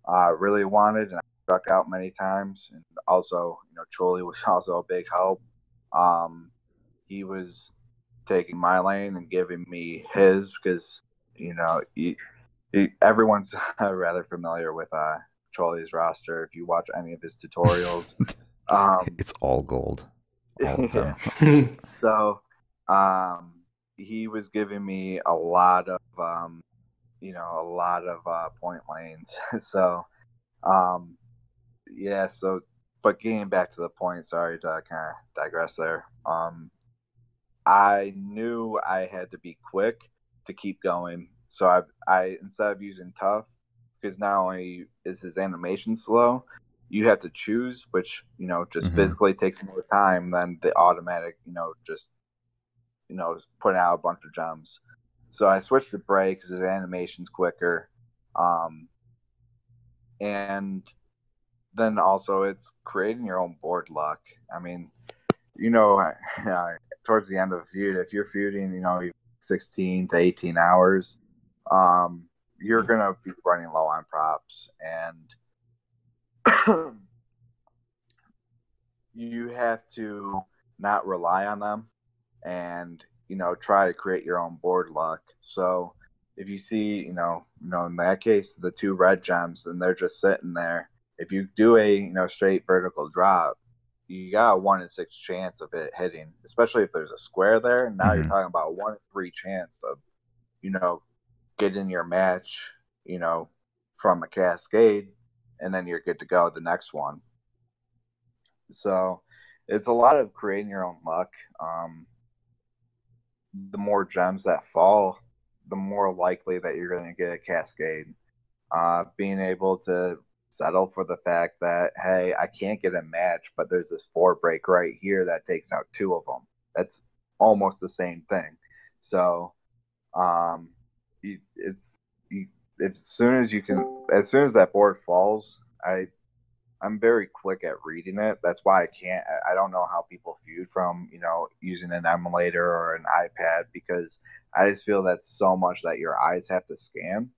wanted, and I struck out many times. And also, Trolley was also a big help. He was taking my lane and giving me his because everyone's rather familiar with Trolley's roster if you watch any of his tutorials.
It's all gold, all of them.
So he was giving me a lot of point lanes. So but getting back to the point, sorry to kind of digress there. I knew I had to be quick to keep going. So I instead of using tough, because not only is his animation slow, you have to choose, which just physically takes more time than the automatic, just putting out a bunch of gems. So I switched to Bray because his animation's quicker, and then also it's creating your own board luck. I mean, towards the end of a feud, if you're feuding, 16 to 18 hours, you're gonna be running low on props, and you have to not rely on them, and try to create your own board luck. So if you see, in that case, the 2 red gems, and they're just sitting there, if you do a straight vertical drop, you got a 1 in 6 chance of it hitting, especially if there's a square there. Now you're talking about a 1 in 3 chance of getting your match from a cascade, and then you're good to go the next one. So it's a lot of creating your own luck. The more gems that fall, the more likely that you're going to get a cascade. Being able to settle for the fact that, hey, I can't get a match, but there's this 4 break right here that takes out 2 of them. That's almost the same thing. So as soon as that board falls, I'm very quick at reading it. That's why I don't know how people feud from, using an emulator or an iPad, because I just feel that's so much that your eyes have to scan.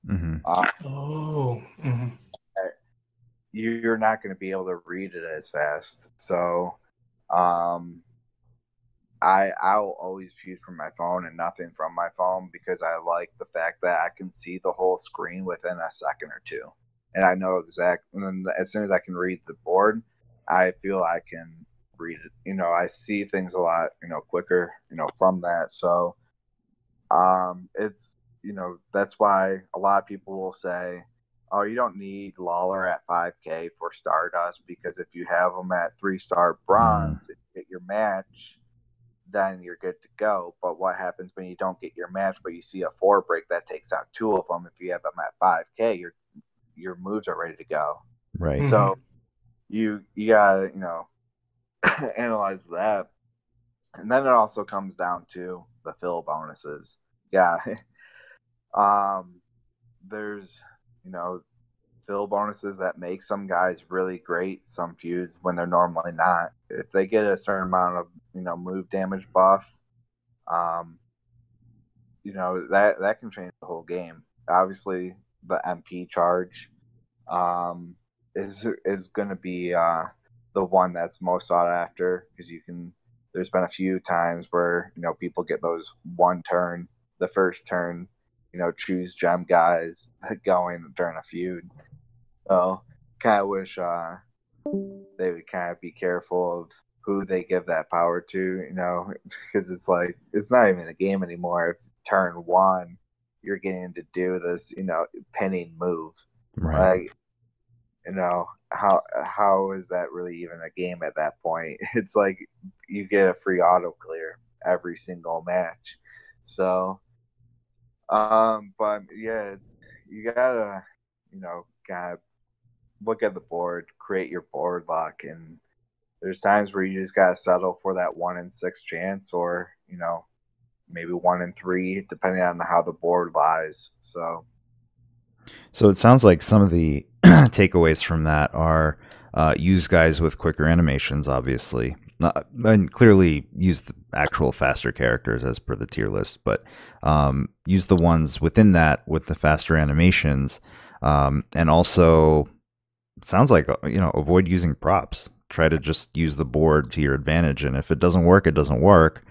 You're not going to be able to read it as fast. So I'll always feud from my phone and nothing from my phone, because I like the fact that I can see the whole screen within a second or two. and I know and then as soon as I can read the board, I feel I can read it. I see things a lot, quicker, from that. So, it's, that's why a lot of people will say, oh, you don't need Lawler at 5K for Stardust, because if you have him at 3-star bronze and you get your match, then you're good to go. But what happens when you don't get your match, but you see a 4 break that takes out 2 of them? If you have them at 5K, your moves are ready to go.
Right.
So you gotta, analyze that. And then it also comes down to the fill bonuses. Yeah. There's, fill bonuses that make some guys really great, some feuds, when they're normally not. If they get a certain amount of, move damage buff, that can change the whole game. Obviously, the MP charge is going to be the one that's most sought after, because there's been a few times where, people get those the first turn, choose gem guys going during a feud. So kind of wish they would kind of be careful of who they give that power to, because it's like, it's not even a game anymore. If turn 1 you're getting to do this, pinning move,
Right.
how is that really even a game at that point? It's like you get a free auto clear every single match. So but yeah, you gotta, kind of look at the board, create your board luck, and there's times where you just gotta settle for that 1 in 6 chance, or maybe 1 in 3, depending on how the board lies. So
it sounds like some of the takeaways from that are use guys with quicker animations, obviously, and clearly use the actual faster characters as per the tier list, but use the ones within that with the faster animations, and also it sounds like avoid using props. Try to just use the board to your advantage, and if it doesn't work, it doesn't work.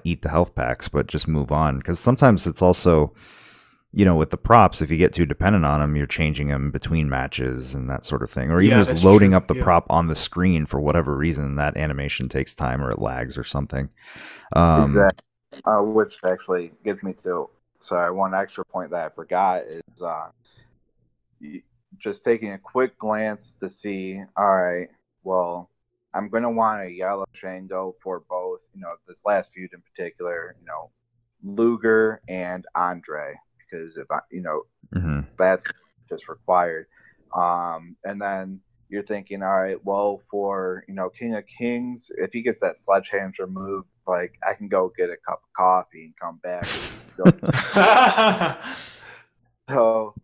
Eat the health packs, but just move on, because sometimes it's also, with the props, if you get too dependent on them, you're changing them between matches and that sort of thing, or even just loading up the prop on the screen for whatever reason. That animation takes time, or it lags or something.
Exactly. Which actually gets me to, one extra point that I forgot is just taking a quick glance to see, all right, well, I'm going to want a yellow Shango for both, this last feud in particular, Luger and Andre, because if that's just required. And then you're thinking, all right, well, for, King of Kings, if he gets that sledgehammer move, like, I can go get a cup of coffee and come back. So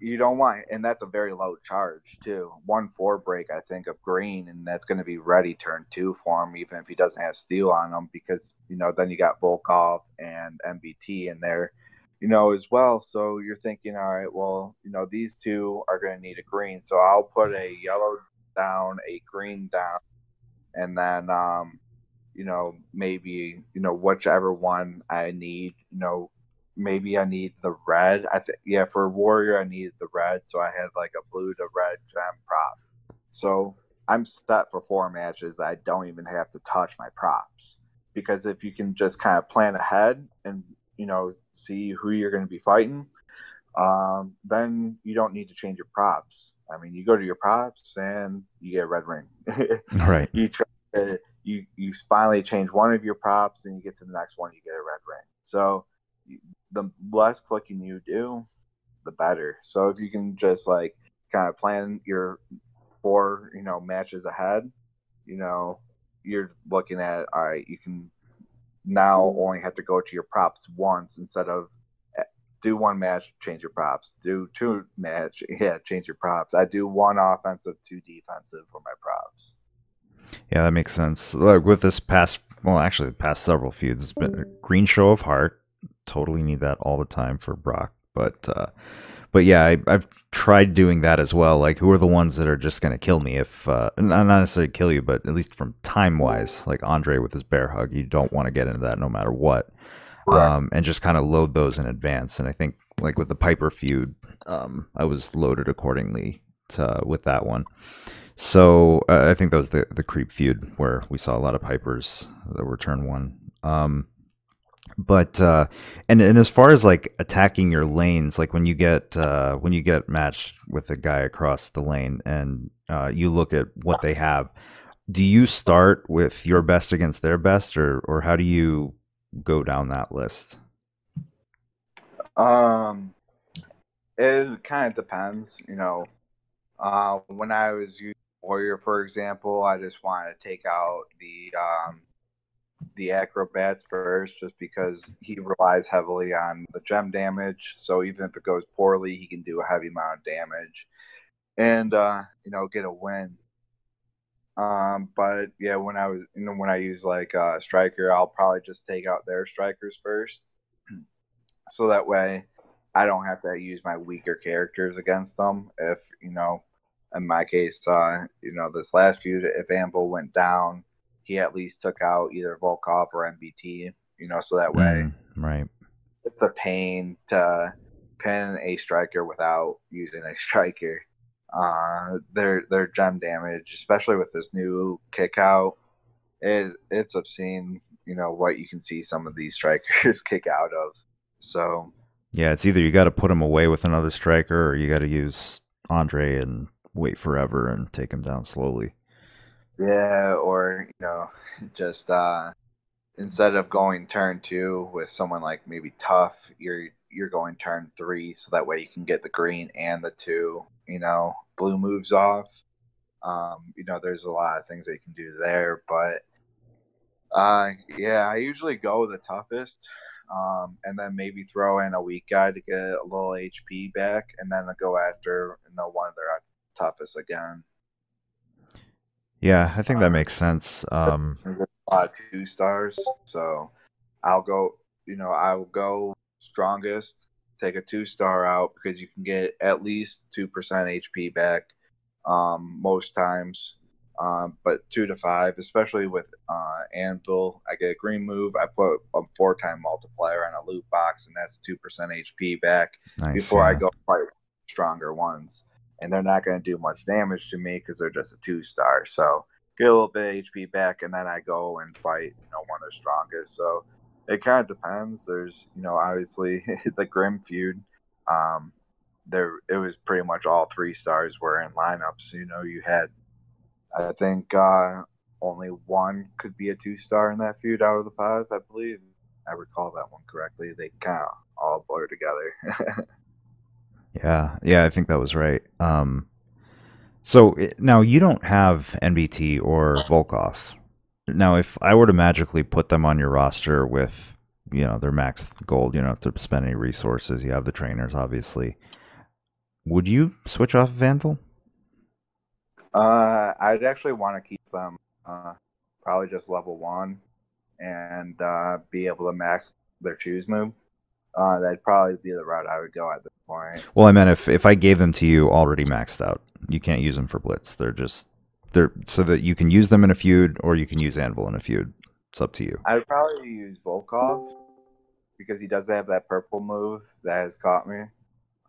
you don't want, and that's a very low charge too. 1-4 break, I think, of green, and that's going to be ready turn 2 for him, even if he doesn't have steel on him, because then you got Volkov and MBT in there, as well. So you're thinking, all right, well, these two are going to need a green, so I'll put a yellow down, a green down, and then maybe whichever one I need, maybe I need the red. For Warrior I needed the red, so I had like a blue to red gem prop. So I'm set for 4 matches that I don't even have to touch my props, because if you can just kind of plan ahead and see who you're going to be fighting, then you don't need to change your props. I mean, you go to your props and you get a red ring.
Right.
You finally change one of your props, and you get to the next one, you get a red ring. So the less clicking you do, the better. So if you can just like kind of plan your 4 matches ahead, you're looking at, all right, you can now only have to go to your props once, instead of do 1 match, change your props, do 2 match, change your props. I do 1 offensive, 2 defensive for my props.
Yeah, that makes sense. Like with this past several feuds, it's been a green show of heart. Totally need that all the time for Brock. But yeah, I've tried doing that as well. Like, who are the ones that are just going to kill me? If not necessarily kill you, but at least from time wise, like Andre with his bear hug, you don't want to get into that no matter what. Right. And just kind of load those in advance. And I think like with the Piper feud, I was loaded accordingly with that one. So I think that was the creep feud where we saw a lot of Pipers that were turn one. But and as far as like attacking your lanes, like when you get matched with a guy across the lane and you look at what they have, do you start with your best against their best, or how do you go down that list?
It kind of depends, you know. When I was using Warrior, for example, I just wanted to take out the acrobats first, just because he relies heavily on the gem damage. So even if it goes poorly, he can do a heavy amount of damage and you know, get a win. But yeah, when I use like striker, I'll probably just take out their strikers first, so that way I don't have to use my weaker characters against them. If, you know, in my case, you know, this last feud, if Anvil went down, he at least took out either Volkov or MBT, you know, so that way
right.
It's a pain to pin a striker without using a striker. Their gem damage, especially with this new kick out, it's obscene, you know, what you can see some of these strikers kick out of. So
yeah, it's either you got to put him away with another striker, or you got to use Andre and wait forever and take him down slowly.
Yeah, or, you know, just instead of going turn 2 with someone like maybe Tough, you're going turn 3, so that way you can get the green and the 2, you know, blue moves off. You know, there's a lot of things that you can do there, but yeah, I usually go the toughest, and then maybe throw in a weak guy to get a little HP back, and then I go after, you know, one of their toughest again.
Yeah, I think that makes sense.
There's a lot of 2 stars, so I'll go strongest, take a 2-star out, because you can get at least 2% HP back most times. But 2 to 5, especially with Anvil, I get a green move. I put a 4-time multiplier on a loot box, and that's 2% HP back before I go fight stronger ones. And they're not going to do much damage to me because they're just a 2-star. So get a little bit of HP back, and then I go and fight, you know, one of the strongest. So it kind of depends. There's, you know, obviously the Grim feud. It was pretty much all 3 stars were in lineups. You know, you had, I think, only one could be a 2-star in that feud out of the 5, I believe. I recall that one correctly. They kind of all blur together.
Yeah, I think that was right. So now you don't have NBT or Volkov. Now, if I were to magically put them on your roster with, you know, their max gold, you don't have to spend any resources. You have the trainers, obviously. Would you switch off of Anvil?
I'd actually want to keep them probably just level 1 and be able to max their choose move. That'd probably be the route I would go at this point.
Well, I meant if I gave them to you already maxed out, you can't use them for blitz. They're so that you can use them in a feud, or you can use Anvil in a feud. It's up to you.
I'd probably use Volkov because he does have that purple move that has caught me.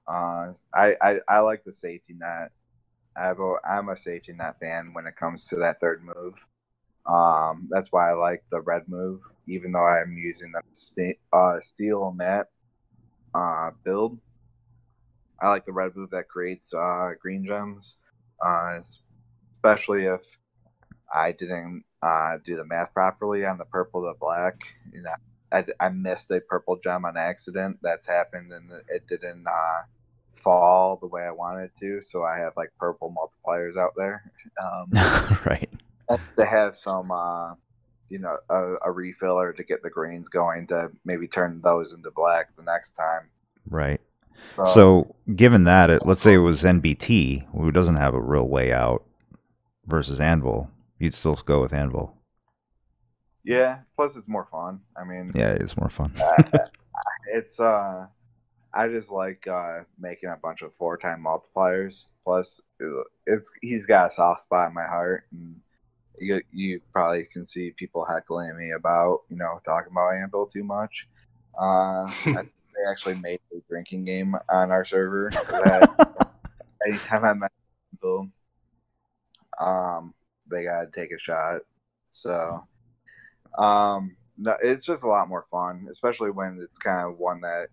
I like the safety net. I'm a safety net fan when it comes to that third move. That's why I like the red move, even though I'm using the steel mat build. I like the red move that creates green gems, especially if I didn't do the math properly on the purple to black. You know, I missed a purple gem on accident. That's happened, and it didn't fall the way I wanted to. So I have like purple multipliers out there.
Right.
To have some, you know, a refiller to get the greens going to maybe turn those into black the next time.
Right. So given that, let's say it was NBT, who doesn't have a real way out, versus Anvil, you'd still go with Anvil.
Yeah. Plus, it's more fun. I mean,
yeah, it's more fun.
It's I just like making a bunch of 4-time multipliers. Plus, he's got a soft spot in my heart, and you probably can see people heckling me about, you know, talking about Anvil too much. they actually made a drinking game on our server that anytime I met people, they gotta take a shot. So, no, it's just a lot more fun, especially when it's kind of one that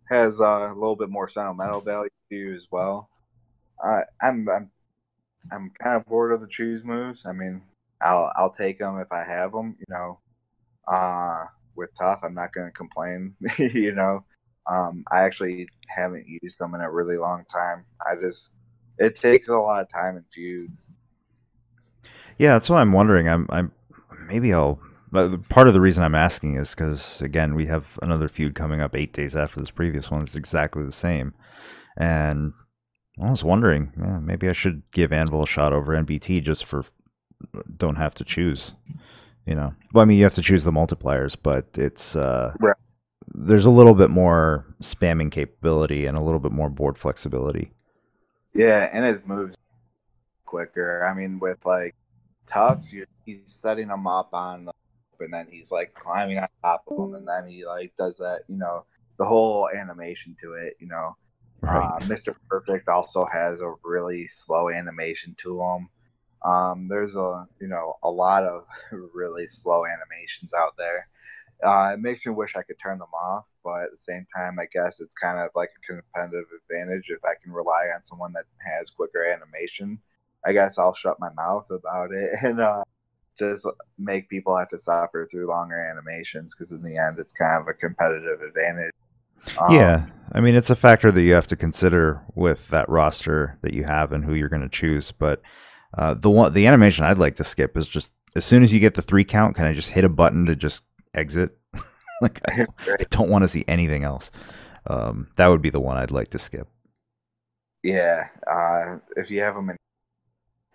has a little bit more sentimental value to you as well. I'm kind of bored of the choose moves. I mean, I'll take them if I have them. With tough, I'm not going to complain. I actually haven't used them in a really long time. It takes a lot of time in feud.
Yeah, that's what I'm wondering. Maybe I'll. Part of the reason I'm asking is because again, we have another feud coming up 8 days after this previous one. It's exactly the same, and I was wondering, maybe I should give Anvil a shot over NBT just for don't have to choose. Well, I mean, you have to choose the multipliers, but it's
Right.
There's a little bit more spamming capability and a little bit more board flexibility.
Yeah, and his moves quicker. I mean, with like Tufts, he's setting them up on the and then he's like climbing on top of them, and then he like does that, the whole animation to it.
Right.
Mr. Perfect also has a really slow animation to him. There's a lot of really slow animations out there. It makes me wish I could turn them off, but at the same time, I guess it's kind of like a competitive advantage if I can rely on someone that has quicker animation. I guess I'll shut my mouth about it and just make people have to suffer through longer animations because in the end, it's kind of a competitive advantage.
Yeah, I mean, it's a factor that you have to consider with that roster that you have and who you're going to choose. But the animation I'd like to skip is just as soon as you get the 3 count, can I just hit a button to just exit? Like I don't want to see anything else. That would be the one I'd like to skip.
Yeah, if you have them in,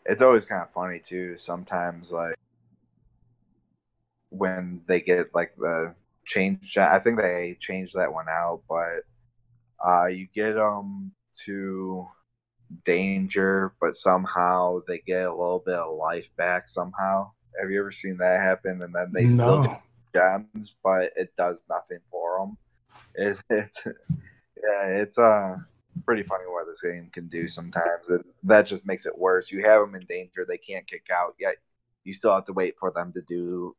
it's always kind of funny too. Sometimes like when they get like the change, I think they changed that one out, but you get them to danger, but somehow they get a little bit of life back somehow. Have you ever seen that happen? And then they still get gems, but it does nothing for them. It's pretty funny what this game can do sometimes. That just makes it worse. You have them in danger, they can't kick out, yet you still have to wait for them to do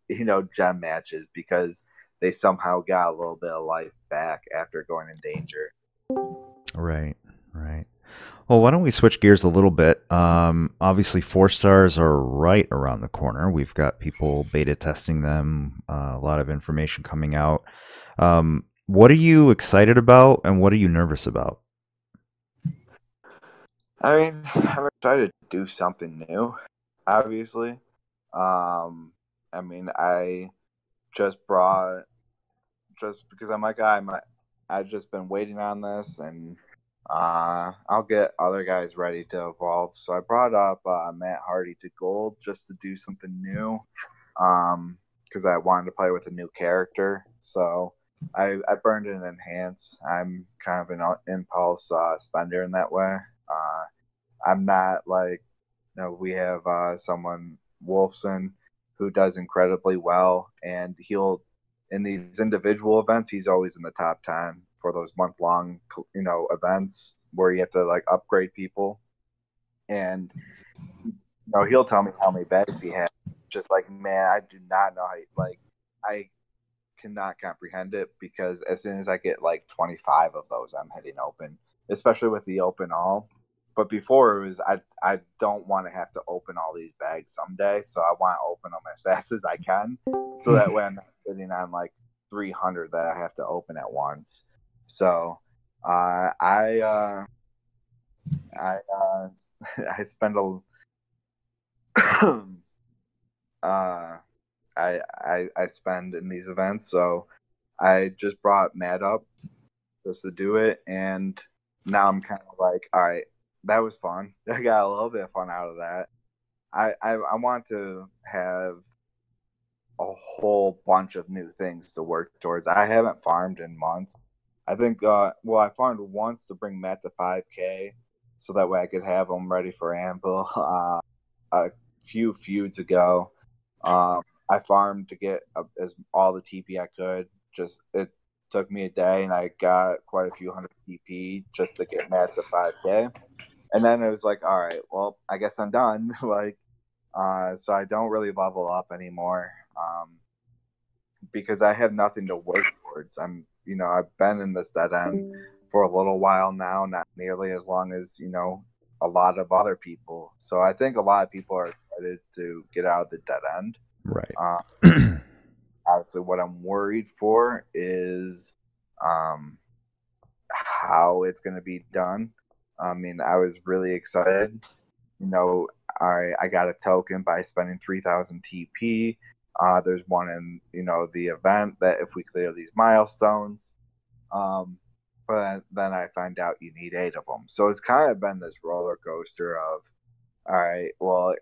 gem matches because they somehow got a little bit of life back after going in danger.
Right. Well, why don't we switch gears a little bit? Obviously, 4 stars are right around the corner. We've got people beta testing them, a lot of information coming out. What are you excited about and what are you nervous about?
I mean, I'm excited to do something new, obviously. I mean, I just because I'm like, I've just been waiting on this, and I'll get other guys ready to evolve. So I brought up Matt Hardy to gold just to do something new, because I wanted to play with a new character. So I burned an enhance. I'm kind of an impulse spender in that way. I'm not like, we have someone, Wolfson, who does incredibly well, and in these individual events, he's always in the top 10 for those month-long, events where you have to like upgrade people, and he'll tell me how many bags he has. Just like, man, I do not know how. I cannot comprehend it because as soon as I get like 25 of those, I'm hitting open, especially with the open all. But before it was, I don't want to have to open all these bags someday, so I want to open them as fast as I can, so that way I'm not sitting on like 300 that I have to open at once. So I spend I spend in these events, so I just brought Matt up just to do it, and now I'm kind of like, all right, that was fun. I got a little bit of fun out of that. I want to have a whole bunch of new things to work towards. I haven't farmed in months. I think, I farmed once to bring Matt to 5K, so that way I could have him ready for Anvil. A few feuds ago, I farmed to get all the TP I could. took me a day, and I got quite a few hundred PP just to get mad to 5K. And then it was like, all right, well, I guess I'm done. Like, so I don't really level up anymore, because I have nothing to work towards. I've been in this dead end for a little while now, not nearly as long as, a lot of other people. So I think a lot of people are excited to get out of the dead end.
Right.
Obviously, what I'm worried for is how it's going to be done. I mean, I was really excited. I got a token by spending 3,000 TP. There's one in, the event that if we clear these milestones, but then I find out you need 8 of them. So it's kind of been this roller coaster of, all right, well,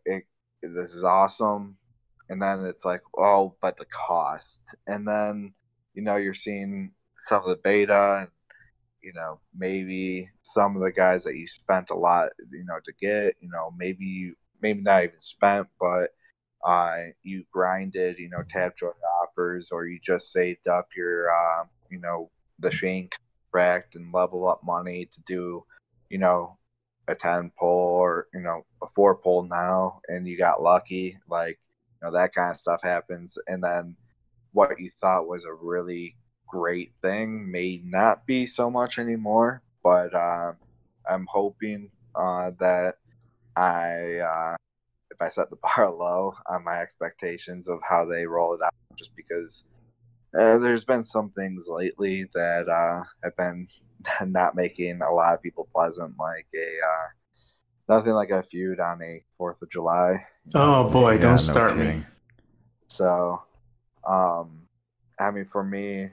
this is awesome. And then it's like, oh, but the cost. And then, you're seeing some of the beta and, maybe some of the guys that you spent a lot, to get, maybe not even spent, but you grinded, tab joy offers, or you just saved up your, the Shane contract and level up money to do, a 10 pull or, a 4 pull now, and you got lucky. Like, that kind of stuff happens. And then what you thought was a really great thing may not be so much anymore. But I'm hoping that if I set the bar low on my expectations of how they roll it out, just because there's been some things lately that have been not making a lot of people pleasant, like nothing like a feud on a 4th of July.
Oh boy,
Yeah,
don't
no
start
kidding.
me.
So, I mean, for me,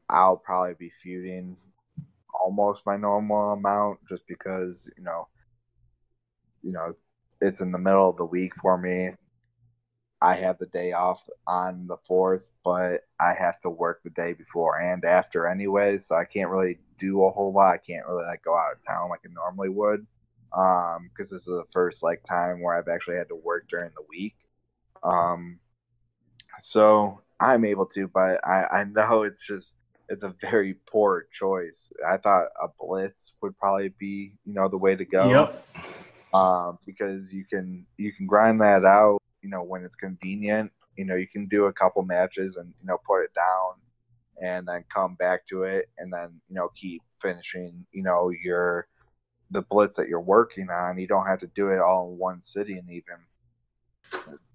I'll probably be feuding almost my normal amount, just because it's in the middle of the week for me. I have the day off on the 4th, but I have to work the day before and after anyway, so I can't really do a whole lot. I can't really go out of town like I normally would, because this is the first time where I've actually had to work during the week. So I'm able to, but I know it's a very poor choice. I thought a blitz would probably be the way to go.
Yep.
Because you can grind that out, when it's convenient. You can do a couple matches and put it down, and then come back to it, and then keep finishing the blitz that you're working on. You don't have to do it all in one sitting even.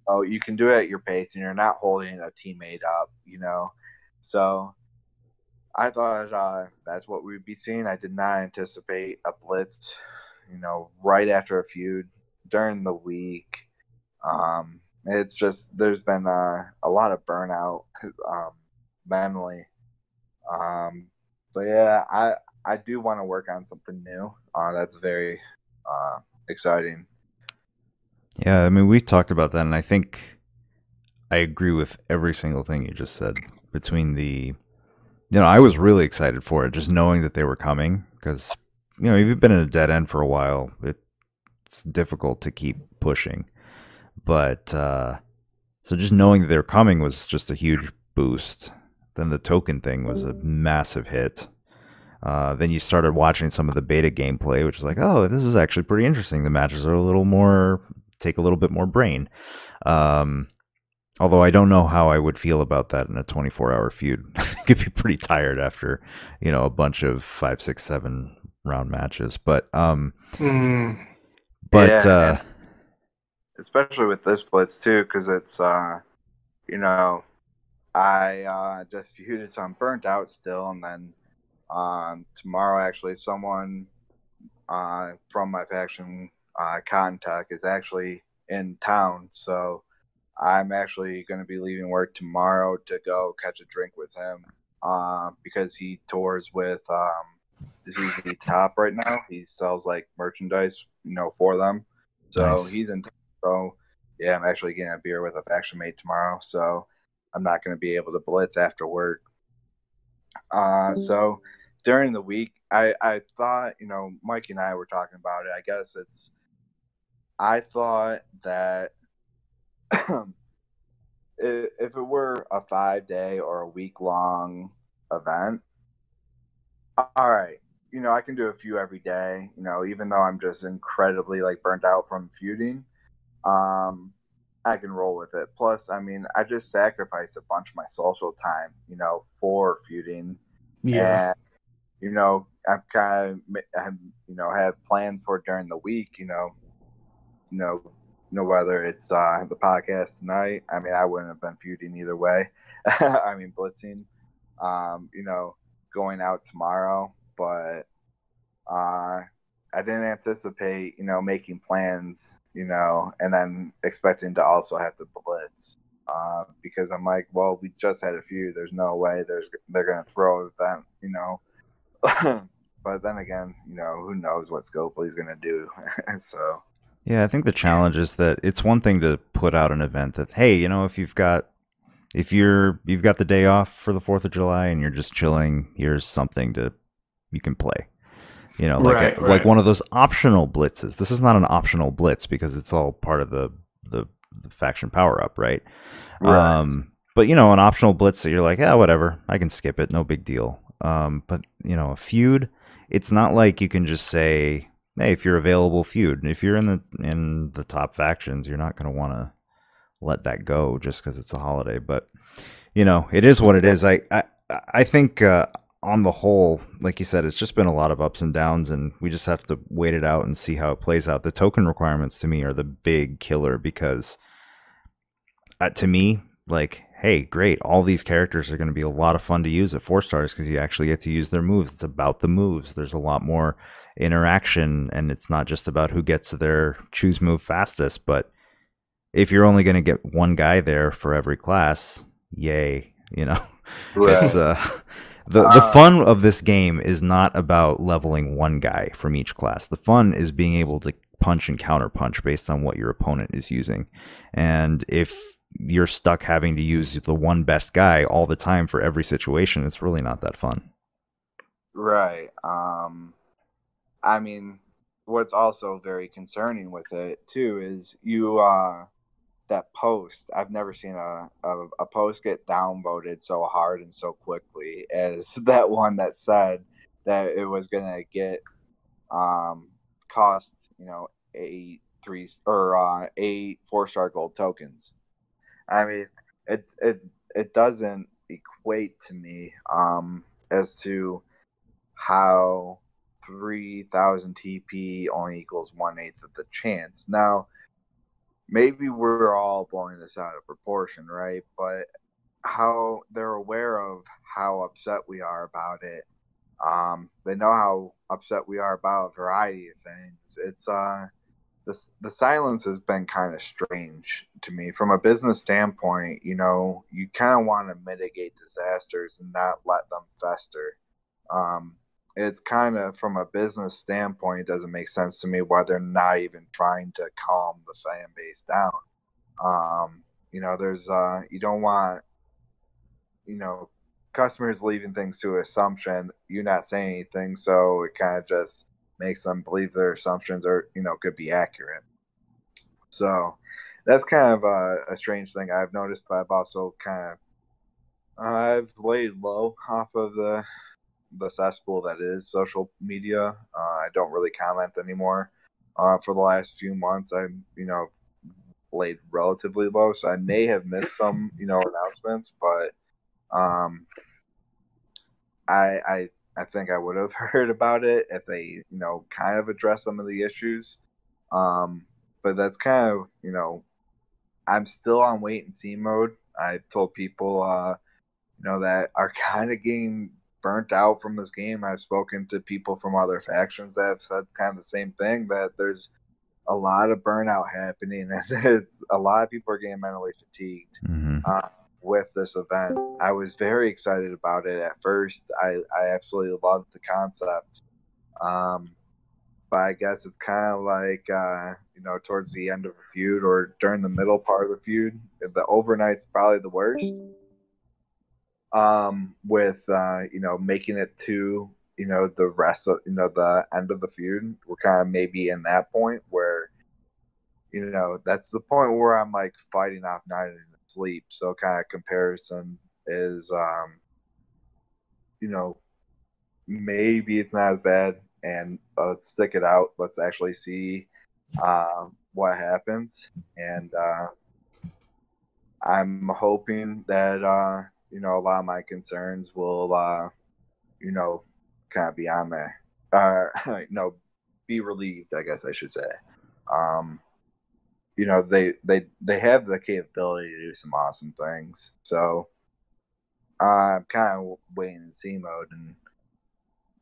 Oh, you can do it at your pace, and you're not holding a teammate up, So I thought that's what we'd be seeing. I did not anticipate a blitz, right after a feud during the week. It's just there's been a lot of burnout mentally. But yeah, I do want to work on something new. That's very exciting.
Yeah, I mean, we talked about that, and I think I agree with every single thing you just said. I was really excited for it, just knowing that they were coming, because, if you've been in a dead end for a while, it's difficult to keep pushing. But, so just knowing that they were coming was just a huge boost. Then the token thing was a massive hit. Then you started watching some of the beta gameplay, which is like, oh, this is actually pretty interesting. The matches are take a little bit more brain. Although I don't know how I would feel about that in a 24-hour feud. I think it'd be pretty tired after, a bunch of 5, 6, 7 round matches. But,
yeah, especially with this blitz too, because it's, I just feuded, so I'm burnt out still. And then tomorrow, actually, someone from my faction, Cotton Tuck, is actually in town, so I'm actually going to be leaving work tomorrow to go catch a drink with him, because he tours with ZZ Top right now. He sells merchandise, for them. So
nice.
He's in. So yeah, I'm actually getting a beer with a faction mate tomorrow. So I'm not going to be able to blitz after work. So during the week, I thought, Mike and I were talking about it. I guess I thought that if it were a 5-day or a week-long event, all right, I can do a few every day, even though I'm just incredibly like burnt out from feuding. Um, I can roll with it. Plus, I mean, I just sacrificed a bunch of my social time, for feuding.
Yeah.
And, I've kind of, had plans for during the week, you know, whether it's the podcast tonight. I mean, I wouldn't have been feuding either way. I mean, blitzing, going out tomorrow, but I didn't anticipate, making plans, and then expecting to also have to blitz. Because I'm like, well, we just had a feud. There's no way they're going to throw an event, But then again, who knows what Scopely's going to do. So.
Yeah, I think the challenge is that it's one thing to put out an event that, hey, if you've got the day off for the 4th of July and you're just chilling, here's something you can play. Like one of those optional blitzes. This is not an optional blitz because it's all part of the faction power up, right? But an optional blitz that you're like, yeah, whatever, I can skip it, no big deal. But a feud, it's not like you can just say, hey, if you're available, feud. If you're in the top factions, you're not going to want to let that go just because it's a holiday. But it is what it is. I think on the whole, like you said, it's just been a lot of ups and downs, and we just have to wait it out and see how it plays out. The token requirements to me are the big killer because to me, like, hey, great, all these characters are going to be a lot of fun to use at 4-stars because you actually get to use their moves. It's about the moves. There's a lot more interaction, and it's not just about who gets their choose move fastest. But if you're only going to get one guy there for every class, yay,
Right.
It's the fun of this game is not about leveling one guy from each class. The fun is being able to punch and counter punch based on what your opponent is using. And if you're stuck having to use the one best guy all the time for every situation, it's really not that fun.
Right. I mean, what's also very concerning with it too is that post. I've never seen a post get downvoted so hard and so quickly as that one that said that it was gonna get cost 8 4-star gold tokens. I mean, it doesn't equate to me as to how 3,000 TP only equals 1/8 of the chance. Now, maybe we're all blowing this out of proportion, right? But how they're aware of how upset we are about it. They know how upset we are about a variety of things. It's the silence has been kind of strange to me from a business standpoint. You kind of want to mitigate disasters and not let them fester. It's kind of from a business standpoint, it doesn't make sense to me why they're not even trying to calm the fan base down. There's you don't want customers leaving things to assumption, you not saying anything, so it kind of just makes them believe their assumptions are could be accurate. So that's kind of a strange thing I've noticed, but I've also I've laid low off of the cesspool that is social media. I don't really comment anymore. For the last few months, I'm laid relatively low, so I may have missed some announcements, but I think I would have heard about it if they kind of address some of the issues. But that's kind of I'm still on wait and see mode. I told people that are kind of getting burnt out from this game. I've spoken to people from other factions that have said kind of the same thing, that there's a lot of burnout happening, and it's a lot of people are getting mentally fatigued with this event. I was very excited about it at first. I absolutely loved the concept, but I guess it's kind of like towards the end of a feud or during the middle part of the feud, the overnight's probably the worst. With making it to the rest of the end of the feud, we're kind of maybe in that point where that's the point where I'm like fighting off night and sleep. So kind of comparison is maybe it's not as bad, and let's stick it out. Let's actually see what happens, and I'm hoping that a lot of my concerns will kind of be on there, be relieved, I guess I should say. They have the capability to do some awesome things, so I'm kind of waiting and see mode.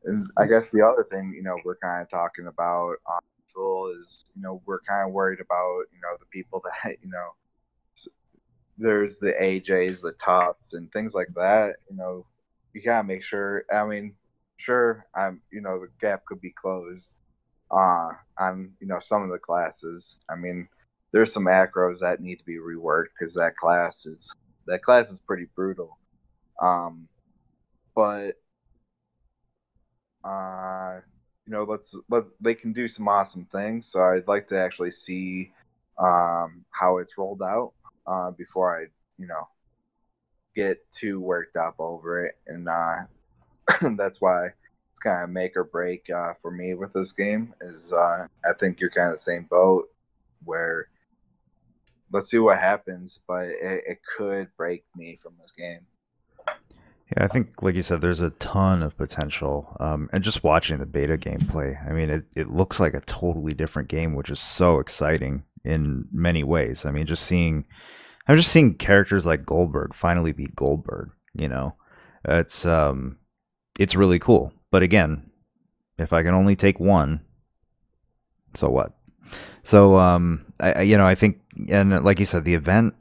And I guess the other thing, we're kind of talking about is, we're kind of worried about, the people that, there's the AJs, the Tops, and things like that. You gotta make sure. I mean, sure, the gap could be closed on, some of the classes. I mean, there's some macros that need to be reworked because that class is pretty brutal. But they can do some awesome things. So I'd like to actually see how it's rolled out before I get too worked up over it. And that's why it's kind of make or break for me with this game. Is I think you're kind of the same boat where let's see what happens, but it could break me from this game.
Yeah, I think, like you said, there's a ton of potential. And just watching the beta gameplay, I mean, it looks like a totally different game, which is so exciting in many ways. I mean, I'm just seeing characters like Goldberg finally beat Goldberg. It's really cool. But again, if I can only take one, so what? So I think, and like you said, the event,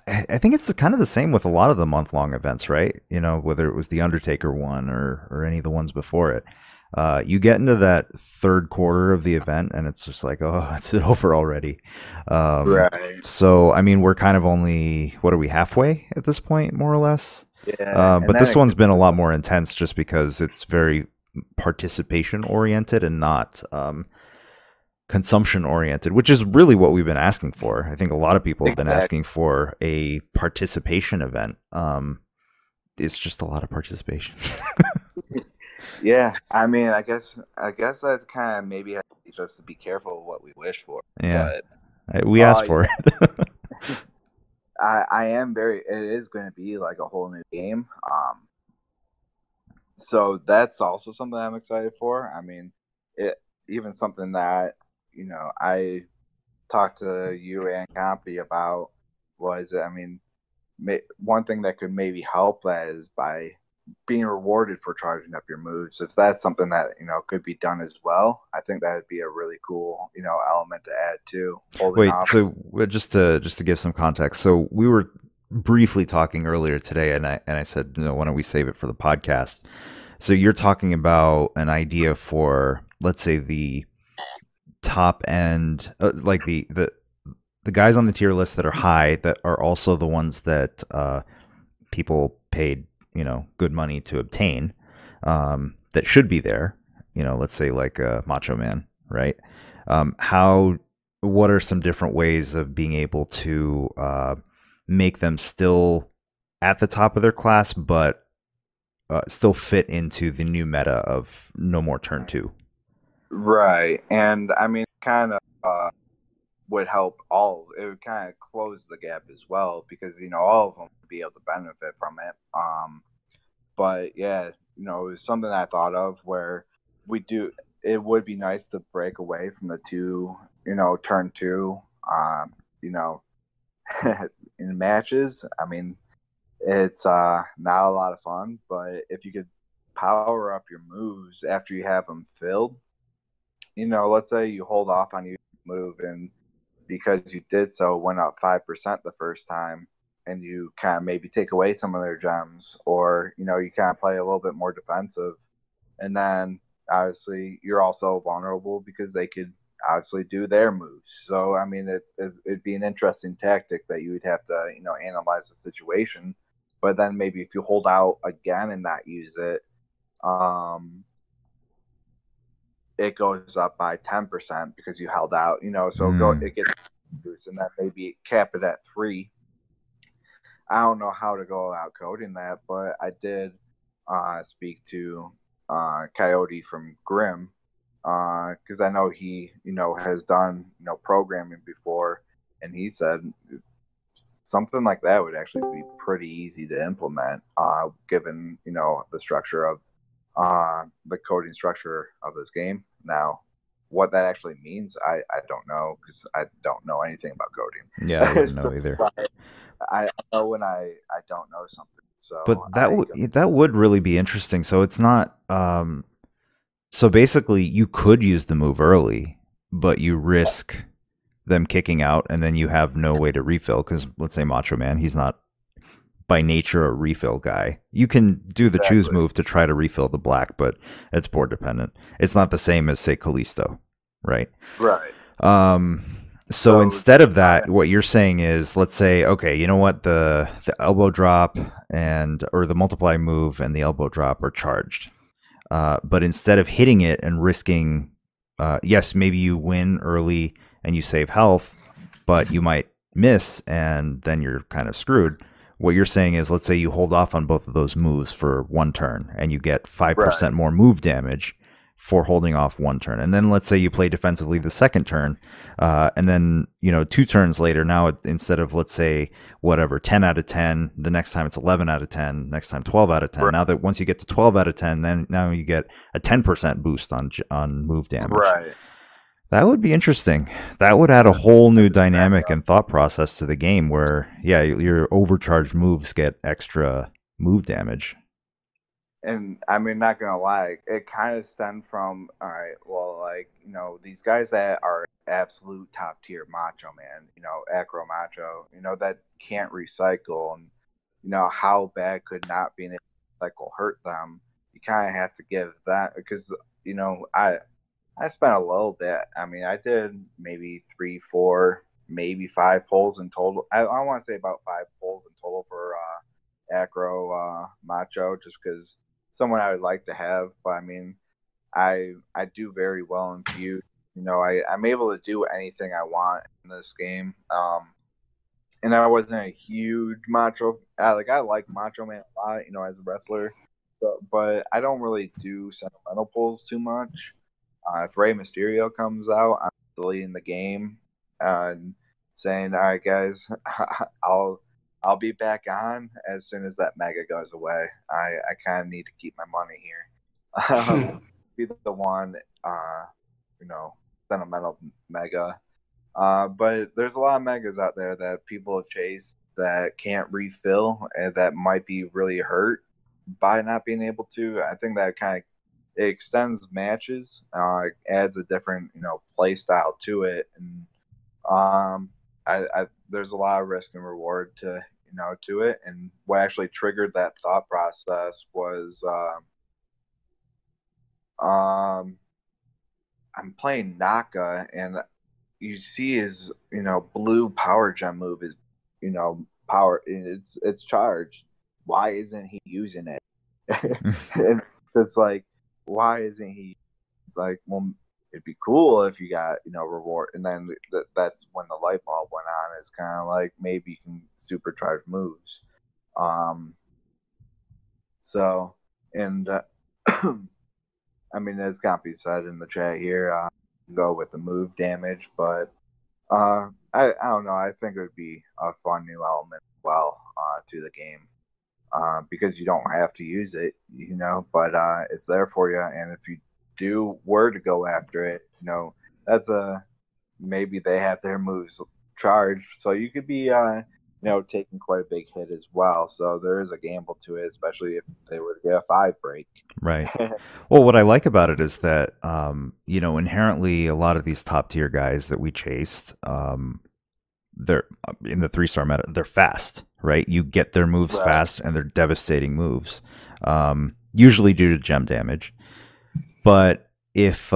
I think it's kind of the same with a lot of the month-long events, right? Whether it was the Undertaker one or any of the ones before it. You get into that third quarter of the event, and it's just like, oh, it's over already.
Right.
So, I mean, we're kind of only, what are we, halfway at this point, more or less?
Yeah.
But this one's been a lot more intense just because it's very participation-oriented and not consumption-oriented, which is really what we've been asking for. I think a lot of people have been asking for a participation event. It's just a lot of participation.
Yeah, I mean, I guess that kind of maybe has to teach us to be careful of what we wish for.
Yeah, we asked for it.
I am it is going to be like a whole new game. So that's also something I'm excited for. I mean, even something that, I talked to you and Compy about was, I mean, one thing that could maybe help that is by being rewarded for charging up your moves. If that's something that could be done as well, I think that would be a really cool element to add too.
So just to give some context, so we were briefly talking earlier today, and I said, why don't we save it for the podcast? So you're talking about an idea for, let's say, the top end, like the guys on the tier list that are high, that are also the ones that people paid good money to obtain, that should be there, let's say like Macho Man, right? What are some different ways of being able to make them still at the top of their class, but still fit into the new meta of no more turn 2?
Right. And I mean, kind of would help it would kind of close the gap as well, because all of them would be able to benefit from it. But yeah, it was something I thought of where it would be nice to break away from the turn 2 in matches. I mean, it's not a lot of fun, but if you could power up your moves after you have them filled, let's say you hold off on your move, and because you did so went up 5% the first time, and you kind of maybe take away some of their gems, or you kind of play a little bit more defensive, and then obviously you're also vulnerable because they could obviously do their moves. So I mean, it'd be an interesting tactic that you would have to analyze the situation. But then maybe if you hold out again and not use it, it goes up by 10% because you held out, so it gets boost, and then maybe cap it at 3. I don't know how to go about coding that, but I did speak to Coyote from Grimm, because I know he, has done, programming before, and he said something like that would actually be pretty easy to implement, given, the structure of the coding structure of this game. Now, what that actually means, I don't know, because I don't know anything about coding.
Yeah, I wouldn't
So
know either.
I know when I don't know something. So
But that would really be interesting. So it's not. So basically, you could use the move early, but you risk them kicking out, and then you have no way to refill. Because let's say Macho Man, he's not by nature a refill guy. You can do the choose move to try to refill the black, but it's board dependent. It's not the same as say Kalisto, right?
Right.
So instead of that, what you're saying is, let's say, okay, you know what, the elbow drop or the multiply move and the elbow drop are charged. But instead of hitting it and risking, yes, maybe you win early and you save health, but you might miss and then you're kind of screwed. What you're saying is, let's say you hold off on both of those moves for one turn and you get 5% more move damage for holding off one turn. And then let's say you play defensively the second turn, and then, 2 turns later, now instead of, let's say, 10 out of 10, the next time it's 11 out of 10, next time 12 out of 10. Right. Now that once you get to 12 out of 10, then now you get a 10% boost on move damage.
Right.
That would be interesting. That would add a whole new dynamic and thought process to the game where, yeah, your overcharged moves get extra move damage.
And I mean, not gonna lie, it kind of stemmed from, all right, well, like, these guys that are absolute top tier Macho Man, Acro Macho, that can't recycle, and how bad could not being able to recycle hurt them? You kind of have to give that, because I spent a little bit. I mean, I did maybe 3, 4, maybe 5 pulls in total. I want to say about 5 pulls in total for Acro Macho, just because someone I would like to have. But I mean, I do very well in feud. I'm able to do anything I want in this game. And I wasn't a huge Macho. I like Macho Man a lot, as a wrestler. But I don't really do sentimental pulls too much. If Rey Mysterio comes out, I'm deleting the game and saying, "All right, guys, I'll be back on as soon as that mega goes away. I kind of need to keep my money here." Be the one, sentimental mega. But there's a lot of megas out there that people have chased that can't refill and that might be really hurt by not being able to. I think that kind of extends matches, adds a different, play style to it, and I there's a lot of risk and reward to it. And what actually triggered that thought process was I'm playing Naka, and you see his blue power gem move is power, it's charged. Why isn't he using it? And it's like, why isn't he? It's like, well, it'd be cool if you got reward. And then that's when the light bulb went on. It's kind of like, maybe you can supercharge moves. So, and I mean, as Gompy said in the chat here, go with the move damage, but I don't know. I think it would be a fun new element as well to the game. Because you don't have to use it, but it's there for you. And if you were to go after it, that's maybe they have their moves charged, so you could be taking quite a big hit as well. So there is a gamble to it, especially if they were to get a 5 break.
Right. Well, what I like about it is that inherently a lot of these top tier guys that we chased, they're in the 3-star meta, they're fast, right? You get their moves fast, and they're devastating moves, usually due to gem damage. But if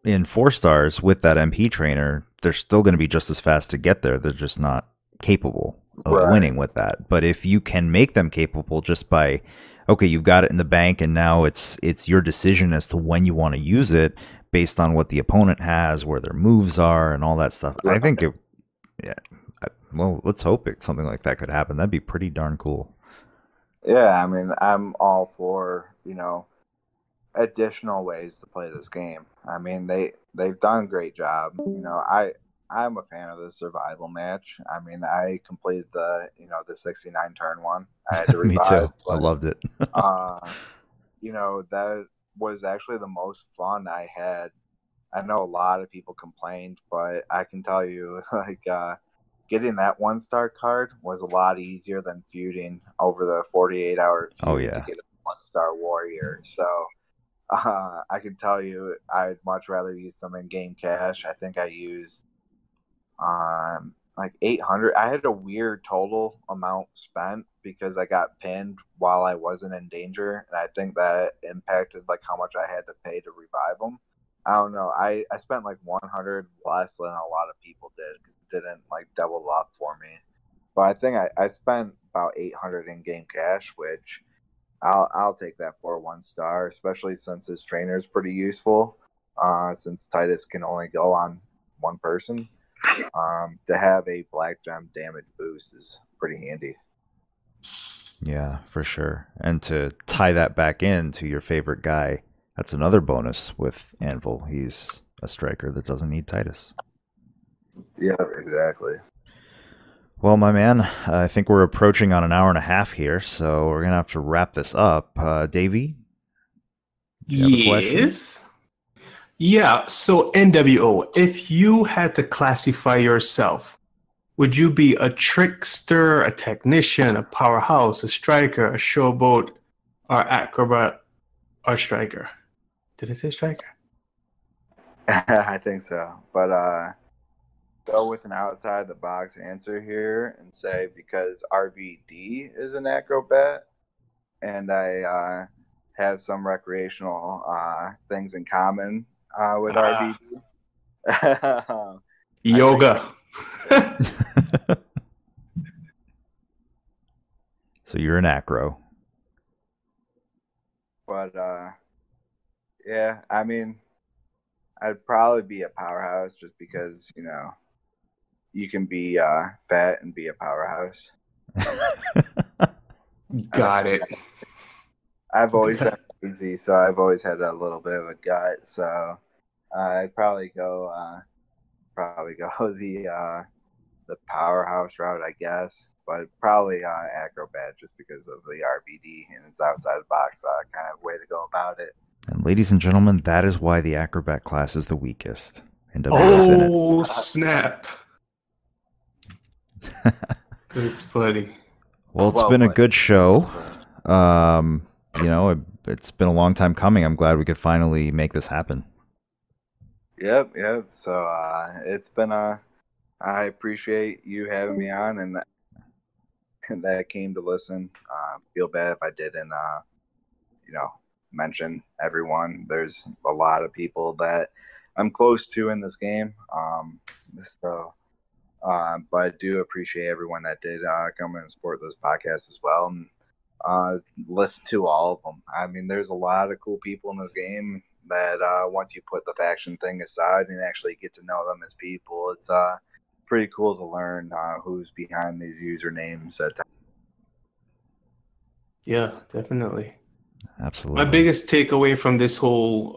in 4 stars with that MP trainer, they're still going to be just as fast to get there. They're just not capable of winning with that. But if you can make them capable just by, okay, you've got it in the bank, and now it's your decision as to when you want to use it, based on what the opponent has, where their moves are, and all that stuff. I think well, let's hope something like that could happen. That'd be pretty darn cool.
Yeah, I mean, I'm all for, additional ways to play this game. I mean, they've done a great job. I'm a fan of the survival match. I mean, I completed the 69 turn one. I had to
Me
revive,
too. I
but
loved it.
that was actually the most fun I had. I know a lot of people complained, but I can tell you, getting that 1-star card was a lot easier than feuding over the 48-hour
Oh
feud to
yeah.
get a 1-star warrior. So I can tell you, I'd much rather use some in-game cash. I think I used like 800. I had a weird total amount spent because I got pinned while I wasn't in danger, and I think that impacted like how much I had to pay to revive them. I don't know. I spent like 100 less than a lot of people did because it didn't like double up for me. But I think I spent about 800 in game cash, which I'll take that for a 1-star, especially since his trainer is pretty useful. Since Titus can only go on one person, to have a black gem damage boost is pretty handy.
Yeah, for sure. And to tie that back into your favorite guy, that's another bonus with Anvil. He's a striker that doesn't need Titus.
Yeah, exactly.
Well, my man, I think we're approaching on an hour and a half here, so we're gonna have to wrap this up. Davey, do you have a question?
Yes. Yeah. So NWO, if you had to classify yourself, would you be a trickster, a technician, a powerhouse, a striker, a showboat, or acrobat, or striker? Did I say striker?
I think so. But go with an outside the box answer here and say because RVD is an acrobat and I have some recreational things in common with RVD.
Yoga.
So you're an acro.
But yeah, I mean, I'd probably be a powerhouse just because you can be fat and be a powerhouse.
Got it.
I've always been lazy, so I've always had a little bit of a gut. So I'd probably go the powerhouse route, I guess. But probably acrobat just because of the RBD and it's outside the box kind of way to go about it.
And ladies and gentlemen, that is why the acrobat class is the weakest. NWO's in it.
Oh, snap. That's funny.
Well, it's been a good show. It's been a long time coming. I'm glad we could finally make this happen.
Yep. So it's been I appreciate you having me on and that came to listen. Feel bad if I didn't, mention everyone. There's a lot of people that I'm close to in this game. But I do appreciate everyone that did come and support this podcast as well and listen to all of them. I mean, there's a lot of cool people in this game that once you put the faction thing aside and actually get to know them as people, it's pretty cool to learn who's behind these usernames at times.
Yeah, definitely.
Absolutely.
My biggest takeaway from this whole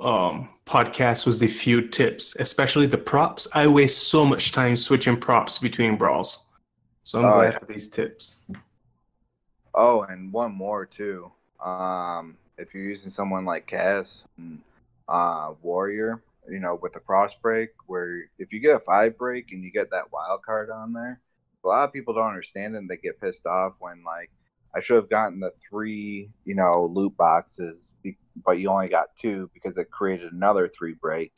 podcast was the feud tips, especially the props. I waste so much time switching props between brawls. So I'm glad for these tips.
Oh, and one more too. If you're using someone like Cass and Warrior, with the cross break, where if you get a 5 break and you get that wild card on there, a lot of people don't understand it and they get pissed off when like I should have gotten the 3, loot boxes, but you only got 2 because it created another 3 break.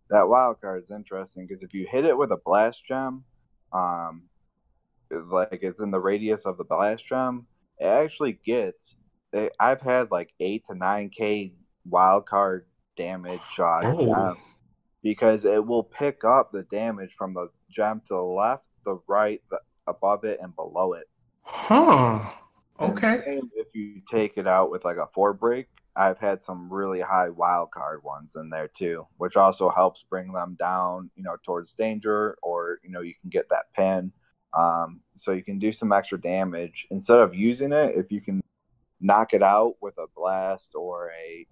That wild card is interesting because if you hit it with a blast gem, like it's in the radius of the blast gem, it actually gets. I've had like 8 to 9K wild card damage because it will pick up the damage from the gem to the left, the right, above it, and below it.
Huh. Okay.
And if you take it out with like a 4 break, I've had some really high wild card ones in there too, which also helps bring them down, towards danger, or you can get that pin. So you can do some extra damage instead of using it. If you can knock it out with a blast or a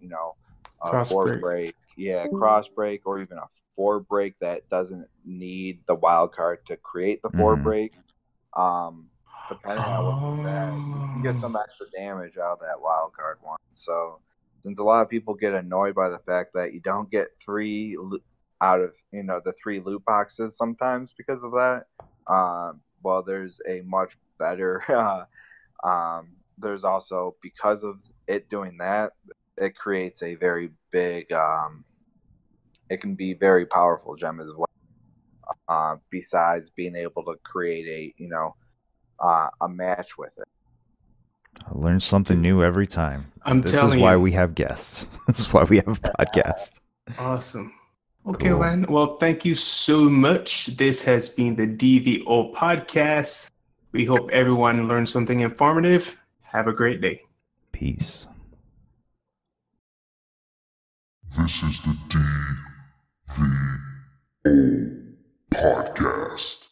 Cross
four
break.
break, cross break, or even a four break that doesn't need the wild card to create the four break. Depending on what that, you can get some extra damage out of that wild card one. So since a lot of people get annoyed by the fact that you don't get 3 out of the 3 loot boxes sometimes because of that, well, there's a much better there's also, because of it doing that, it creates a very big it can be very powerful gem as well, besides being able to create a match with it.
I learn something new every time. This is
telling
why
you.
we have guests. This is why we have a podcast.
Awesome. Okay,
Cool.
man. Well, thank you so much. This has been the DVO podcast. We hope everyone learned something informative. Have a great day.
Peace.
This is the DVO Podcast.